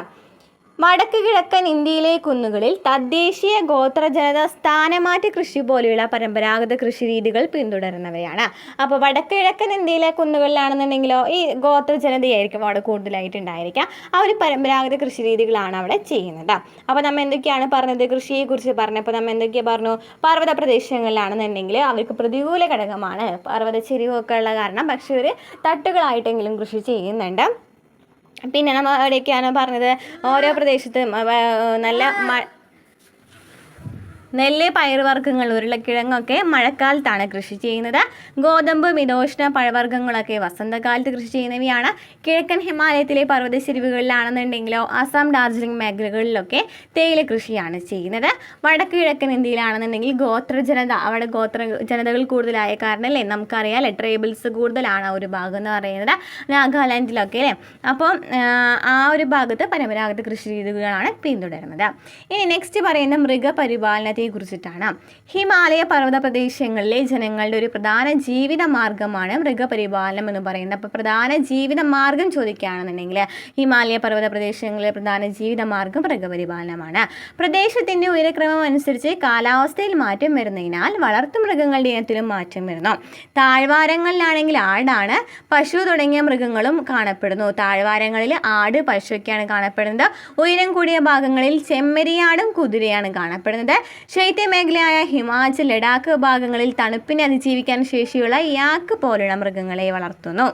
വടക്ക് കിഴക്കൻ ഇന്ത്യയിലെ കുന്നുകളിൽ തദ്ദേശീയ ഗോത്രജനത സ്ഥാനമാറ്റ കൃഷി പോലെയുള്ള പരമ്പരാഗത കൃഷി രീതികൾ പിന്തുടരുന്നവയാണ്. അപ്പോൾ വടക്ക് കിഴക്കൻ ഇന്ത്യയിലെ കുന്നുകളിലാണെന്നുണ്ടെങ്കിലോ ഈ ഗോത്രജനതയായിരിക്കും അവിടെ കൂടുതലായിട്ട് ഉണ്ടായിരിക്കുക. ആ ഒരു പരമ്പരാഗത കൃഷി രീതികളാണ് അവിടെ ചെയ്യുന്നത്. അപ്പോൾ നമ്മൾ എന്തൊക്കെയാണ് പറഞ്ഞത്? കൃഷിയെക്കുറിച്ച് പറഞ്ഞപ്പോൾ നമ്മൾ എന്തൊക്കെ പറഞ്ഞു? പർവ്വത പ്രദേശങ്ങളിലാണെന്നുണ്ടെങ്കിൽ അവർക്ക് പ്രതികൂല ഘടകമാണ് പർവ്വത ചെരിവൊക്കെ ഉള്ള കാരണം, പക്ഷേ ഒരു തട്ടുകളായിട്ടെങ്കിലും കൃഷി ചെയ്യുന്നുണ്ട്. പിന്നെ നമ്മൾ എവിടെയൊക്കെയാണ് പറഞ്ഞത്? ഓരോ പ്രദേശത്തും നല്ല നെല്ല്, പയറുവർഗ്ഗങ്ങൾ, ഉരുളക്കിഴങ്ങൊക്കെ മഴക്കാലത്താണ് കൃഷി ചെയ്യുന്നത്. ഗോതമ്പ്, മിതോഷ്ണ പഴവർഗ്ഗങ്ങളൊക്കെ വസന്തകാലത്ത് കൃഷി ചെയ്യുന്നവയാണ്. കിഴക്കൻ ഹിമാലയത്തിലെ പർവ്വതച്ചെരിവുകളിലാണെന്നുണ്ടെങ്കിലോ അസം, ഡാർജിലിംഗ് മേഖലകളിലൊക്കെ തേയില കൃഷിയാണ് ചെയ്യുന്നത്. വടക്ക് കിഴക്കൻ ഇന്ത്യയിലാണെന്നുണ്ടെങ്കിൽ അവിടെ ഗോത്ര ജനതകൾ കൂടുതലായ കാരണം അല്ലേ, നമുക്കറിയാം ട്രൈബൽസ് കൂടുതലാണ് ആ ഒരു ഭാഗം എന്ന് പറയുന്നത്, നാഗാലാൻഡിലൊക്കെ അല്ലേ. അപ്പോൾ ആ ഒരു ഭാഗത്ത് പരമ്പരാഗത കൃഷി രീതികളാണ് പിന്തുടരുന്നത്. ഇനി നെക്സ്റ്റ് പറയുന്ന മൃഗപരിപാലനത്തെ കുറിച്ചിട്ടാണ്. ഹിമാലയ പർവ്വത പ്രദേശങ്ങളിലെ ജനങ്ങളുടെ ഒരു പ്രധാന ജീവിത മാർഗമാണ് മൃഗപരിപാലനം എന്ന് പറയുന്നത്. അപ്പോൾ പ്രധാന ജീവിത മാർഗം ചോദിക്കുകയാണെന്നുണ്ടെങ്കിൽ ഹിമാലയ പർവ്വത പ്രദേശങ്ങളിലെ പ്രധാന ജീവിത മാർഗം മൃഗപരിപാലനമാണ്. പ്രദേശത്തിൻ്റെ ഉയരക്രമം അനുസരിച്ച് കാലാവസ്ഥയിൽ മാറ്റം വരുന്നതിനാൽ വളർത്തുമൃഗങ്ങളുടെ ഇനത്തിലും മാറ്റം വരുന്നു. താഴ്വാരങ്ങളിലാണെങ്കിൽ ആടാണ്, പശു തുടങ്ങിയ മൃഗങ്ങളും കാണപ്പെടുന്നു. താഴ്വാരങ്ങളിൽ ആട്, പശുവൊക്കെയാണ് കാണപ്പെടുന്നത്. ഉയരം കൂടിയ ഭാഗങ്ങളിൽ ചെമ്മരിയാടും കുതിരയാണ് കാണപ്പെടുന്നത്. ശൈത്യമേഖലയായ ഹിമാചൽ, ലഡാക്ക് ഭാഗങ്ങളിൽ തണുപ്പിനെ അതിജീവിക്കാൻ ശേഷിയുള്ള യാക്ക് പോലുള്ള മൃഗങ്ങളെ വളർത്തുന്നു.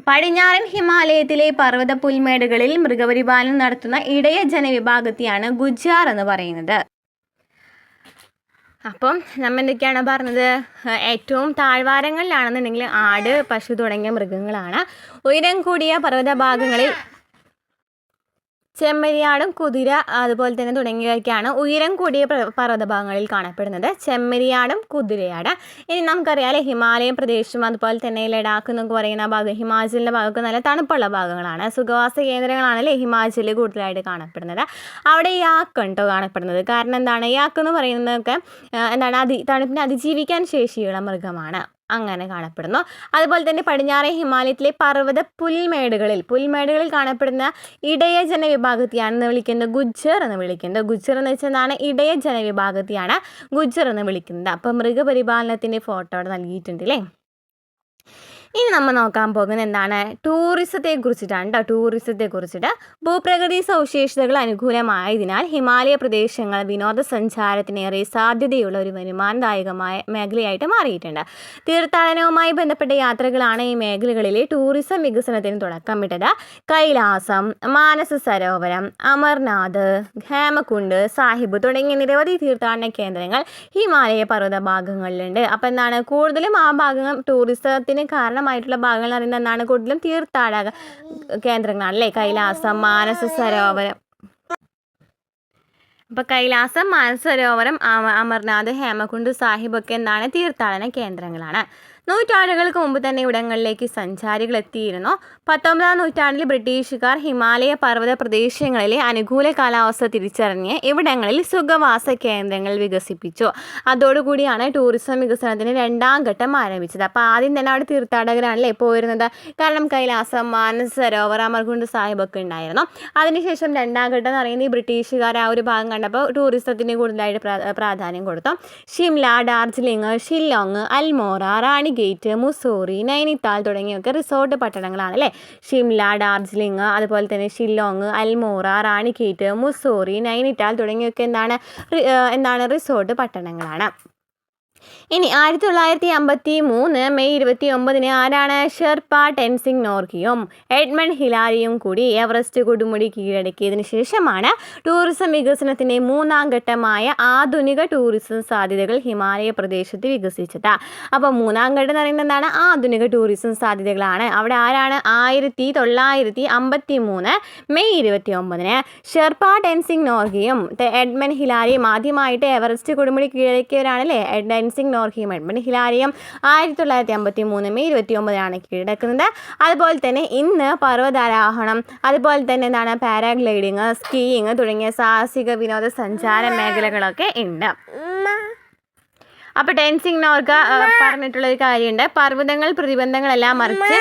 പടിഞ്ഞാറൻ ഹിമാലയത്തിലെ പർവ്വത പുൽമേടുകളിൽ മൃഗപരിപാലനം നടത്തുന്ന ഇടയ ജനവിഭാഗത്തെയാണ് ഗുജ്ജാർ എന്ന് പറയുന്നത്. അപ്പം നമ്മൾ എന്തൊക്കെയാണ് പറഞ്ഞത്? ഏറ്റവും താഴ്വാരങ്ങളിലാണെന്നുണ്ടെങ്കിൽ ആട്, പശു തുടങ്ങിയ മൃഗങ്ങളാണ്. ഉയരം കൂടിയ പർവ്വത ഭാഗങ്ങളിൽ ചെമ്മരിയാടും കുതിര അതുപോലെ തന്നെ തുടങ്ങിയവയൊക്കെയാണ് ഉയരം കൂടിയ പർവ്വതഭാഗങ്ങളിൽ കാണപ്പെടുന്നത്. ചെമ്മരിയാടും കുതിരയാണ്. ഇനി നമുക്കറിയാമല്ലേ, ഹിമാലയ പ്രദേശം അതുപോലെ തന്നെ ലഡാക്ക് എന്നൊക്കെ പറയുന്ന ഭാഗം, ഹിമാചലിൻ്റെ ഭാഗമൊക്കെ നല്ല തണുപ്പുള്ള ഭാഗങ്ങളാണ്. സുഖവാസ കേന്ദ്രങ്ങളാണല്ലേ ഹിമാചലിൽ കൂടുതലായിട്ട് കാണപ്പെടുന്നത്. അവിടെ യാക്കുണ്ടോ കാണപ്പെടുന്നത്. കാരണം എന്താണ്? യാക്ക് എന്ന് പറയുന്നതൊക്കെ തണുപ്പിനെ അതിജീവിക്കാൻ ശേഷിയുള്ള മൃഗമാണ്, അങ്ങനെ കാണപ്പെടുന്നു. അതുപോലെ തന്നെ പടിഞ്ഞാറേ ഹിമാലയത്തിലെ പർവ്വത പുൽമേടുകളിൽ കാണപ്പെടുന്ന ഇടയ ജനവിഭാഗത്തെയാണ് വിളിക്കുന്നത് ഗുജ്ജർ എന്ന് വിളിക്കുന്നത്. ഗുജ്ജർ എന്ന് വെച്ചാൽ എന്താണ്? ഇടയ ജനവിഭാഗത്തെയാണ് ഗുജ്ജർ എന്ന് വിളിക്കുന്നത്. അപ്പോൾ മൃഗപരിപാലനത്തിൻ്റെ ഫോട്ടോ അവിടെ നൽകിയിട്ടുണ്ട് അല്ലേ. ഇനി നമ്മൾ നോക്കാൻ പോകുന്നത് എന്താണ്? ടൂറിസത്തെ കുറിച്ചിട്ടാണ് കുറിച്ചിട്ട് ഭൂപ്രകൃതി സവിശേഷതകൾ അനുകൂലമായതിനാൽ ഹിമാലയ പ്രദേശങ്ങൾ വിനോദസഞ്ചാരത്തിനേറെ സാധ്യതയുള്ള ഒരു വരുമാനദായകമായ മേഖലയായിട്ട് മാറിയിട്ടുണ്ട്. തീർത്ഥാടനവുമായി ബന്ധപ്പെട്ട യാത്രകളാണ് ഈ മേഖലകളിലെ ടൂറിസം വികസനത്തിന് തുടക്കമിട്ടത്. കൈലാസം, മാനസ സരോവരം, അമർനാഥ്, ഹേമകുണ്ട് സാഹിബ് തുടങ്ങിയ നിരവധി തീർത്ഥാടന കേന്ദ്രങ്ങൾ ഹിമാലയ പർവ്വത ഭാഗങ്ങളിലുണ്ട്. അപ്പോൾ എന്താണ്? കൂടുതലും ആ ഭാഗങ്ങൾ ടൂറിസത്തിന് കാരണമായിട്ടുള്ള ഭാഗങ്ങൾ എന്ന് പറയുന്നത് എന്താണ്? കൂടുതലും തീർത്ഥാടക കേന്ദ്രങ്ങളാണല്ലേ. കൈലാസം, മാനസ സരോവരം. അപ്പോൾ കൈലാസം, മാനസ സരോവരം, അമർനാഥ്, ഹേമകുണ്ട് സാഹിബ് ഒക്കെ എന്താണ്? തീർത്ഥാടന കേന്ദ്രങ്ങളാണ്. നൂറ്റാണ്ടുകൾക്ക് മുമ്പ് തന്നെ ഇവിടങ്ങളിലേക്ക് സഞ്ചാരികൾ എത്തിയിരുന്നു. 19-ാം നൂറ്റാണ്ടിൽ ബ്രിട്ടീഷുകാർ ഹിമാലയ പർവ്വത പ്രദേശങ്ങളിലെ അനുകൂല കാലാവസ്ഥ തിരിച്ചറിഞ്ഞ് ഇവിടങ്ങളിൽ സുഖവാസ കേന്ദ്രങ്ങൾ വികസിപ്പിച്ചു. അതോടുകൂടിയാണ് ടൂറിസം വികസനത്തിന് 2ാം ഘട്ടം ആരംഭിച്ചത്. അപ്പോൾ ആദ്യം തന്നെ അവിടെ തീർത്ഥാടകരാണല്ലേ പോയിരുന്നത്. കാരണം കൈലാസം, മാനസ സരോവർ, അമർകുണ്ട് സാഹിബൊക്കെ ഉണ്ടായിരുന്നു. അതിനുശേഷം 2ാം ഘട്ടം എന്ന് പറയുന്നത് ഈ ബ്രിട്ടീഷുകാർ ആ ഒരു ഭാഗം കണ്ടപ്പോൾ ടൂറിസത്തിന് കൂടുതലായിട്ട് പ്രാധാന്യം കൊടുത്തു. ഷിംല, ഡാർജിലിംഗ്, ഷില്ലോങ്, അൽമോറ, റാണി ഗേറ്റ്, മുസോറി, നൈനിത്താൽ തുടങ്ങിയൊക്കെ റിസോർട്ട് പട്ടണങ്ങളാണ് അല്ലേ. ഷിംല, ഡാർജിലിംഗ്, അതുപോലെ തന്നെ ഷില്ലോങ്, അൽമോറ, റാണിഗേറ്റ്, മുസോറി, നൈനിത്താൽ തുടങ്ങിയൊക്കെ എന്താണ് റിസോർട്ട് പട്ടണങ്ങളാണ്. ഇനി 1953 മെയ് 29 ആരാണ്? ഷെർപ്പ ടെൻസിംഗ് നോർഗിയും എഡ്മണ്ട് ഹിലാരിയും കൂടി എവറസ്റ്റ് കൊടുമുടി കീഴടക്കിയതിനു ശേഷമാണ് ടൂറിസം വികസനത്തിൻ്റെ 3ാം ഘട്ടമായ ആധുനിക ടൂറിസം സാധ്യതകൾ ഹിമാലയ പ്രദേശത്ത് വികസിച്ചത്. അപ്പോൾ 3ാം ഘട്ടം എന്ന് പറയുന്നത് എന്താണ്? ആധുനിക ടൂറിസം സാധ്യതകളാണ്. അവിടെ ആരാണ്? 1953 മെയ് 29 ഷെർപ്പ ടെൻസിംഗ് നോർഗിയും എഡ്മണ്ട് ഹിലാരിയും ആദ്യമായിട്ട് എവറസ്റ്റ് കൊടുമുടി കീഴടക്കിയവരാണല്ലേ. ടെൻസിംഗ് നോർഗിയും എഡ്മണ്ട് ഹിലാരിയും 1953 മെയ് 29 കീഴടക്കുന്നത്. അതുപോലെ തന്നെ ഇന്ന് പർവ്വതാരോഹണം, അതുപോലെ തന്നെ എന്താണ് പാരാഗ്ലൈഡിങ്, സ്കീയിങ് തുടങ്ങിയ സാഹസിക വിനോദസഞ്ചാര മേഖലകളൊക്കെ ഉണ്ട്. അപ്പോൾ ടെൻസിംഗ് നോർഗ പറഞ്ഞിട്ടുള്ളൊരു കാര്യമുണ്ട്. പർവ്വതങ്ങൾ പ്രതിബന്ധങ്ങളെല്ലാം മറിച്ച്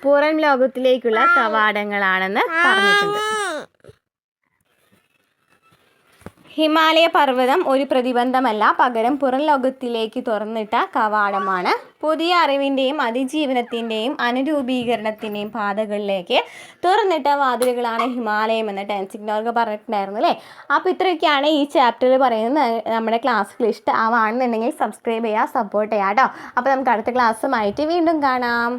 പുറം ലോകത്തിലേക്കുള്ള കവാടങ്ങളാണെന്ന് പറഞ്ഞിട്ടുണ്ട്. ഹിമാലയ പർവ്വതം ഒരു പ്രതിബന്ധമല്ല, പകരം പുറം ലോകത്തിലേക്ക് തുറന്നിട്ട കവാടമാണ്. പുതിയ അറിവിൻ്റെയും അതിജീവനത്തിൻ്റെയും അനുരൂപീകരണത്തിൻ്റെയും പാതകളിലേക്ക് തുറന്നിട്ട വാതിലുകളാണ് ഹിമാലയം എന്ന് ടെൻസിംഗ് നോർഗ പറഞ്ഞിട്ടുണ്ടായിരുന്നു അല്ലേ. അപ്പോൾ ഇത്രയൊക്കെയാണ് ഈ ചാപ്റ്ററിൽ പറയുന്നത്. നമ്മുടെ ക്ലാസ്സുകൾ ഇഷ്ടമാണെന്നുണ്ടെങ്കിൽ സബ്സ്ക്രൈബ് ചെയ്യുക, സപ്പോർട്ട് ചെയ്യുക കേട്ടോ. അപ്പോൾ നമുക്ക് അടുത്ത ക്ലാസ്സുമായിട്ട് വീണ്ടും കാണാം.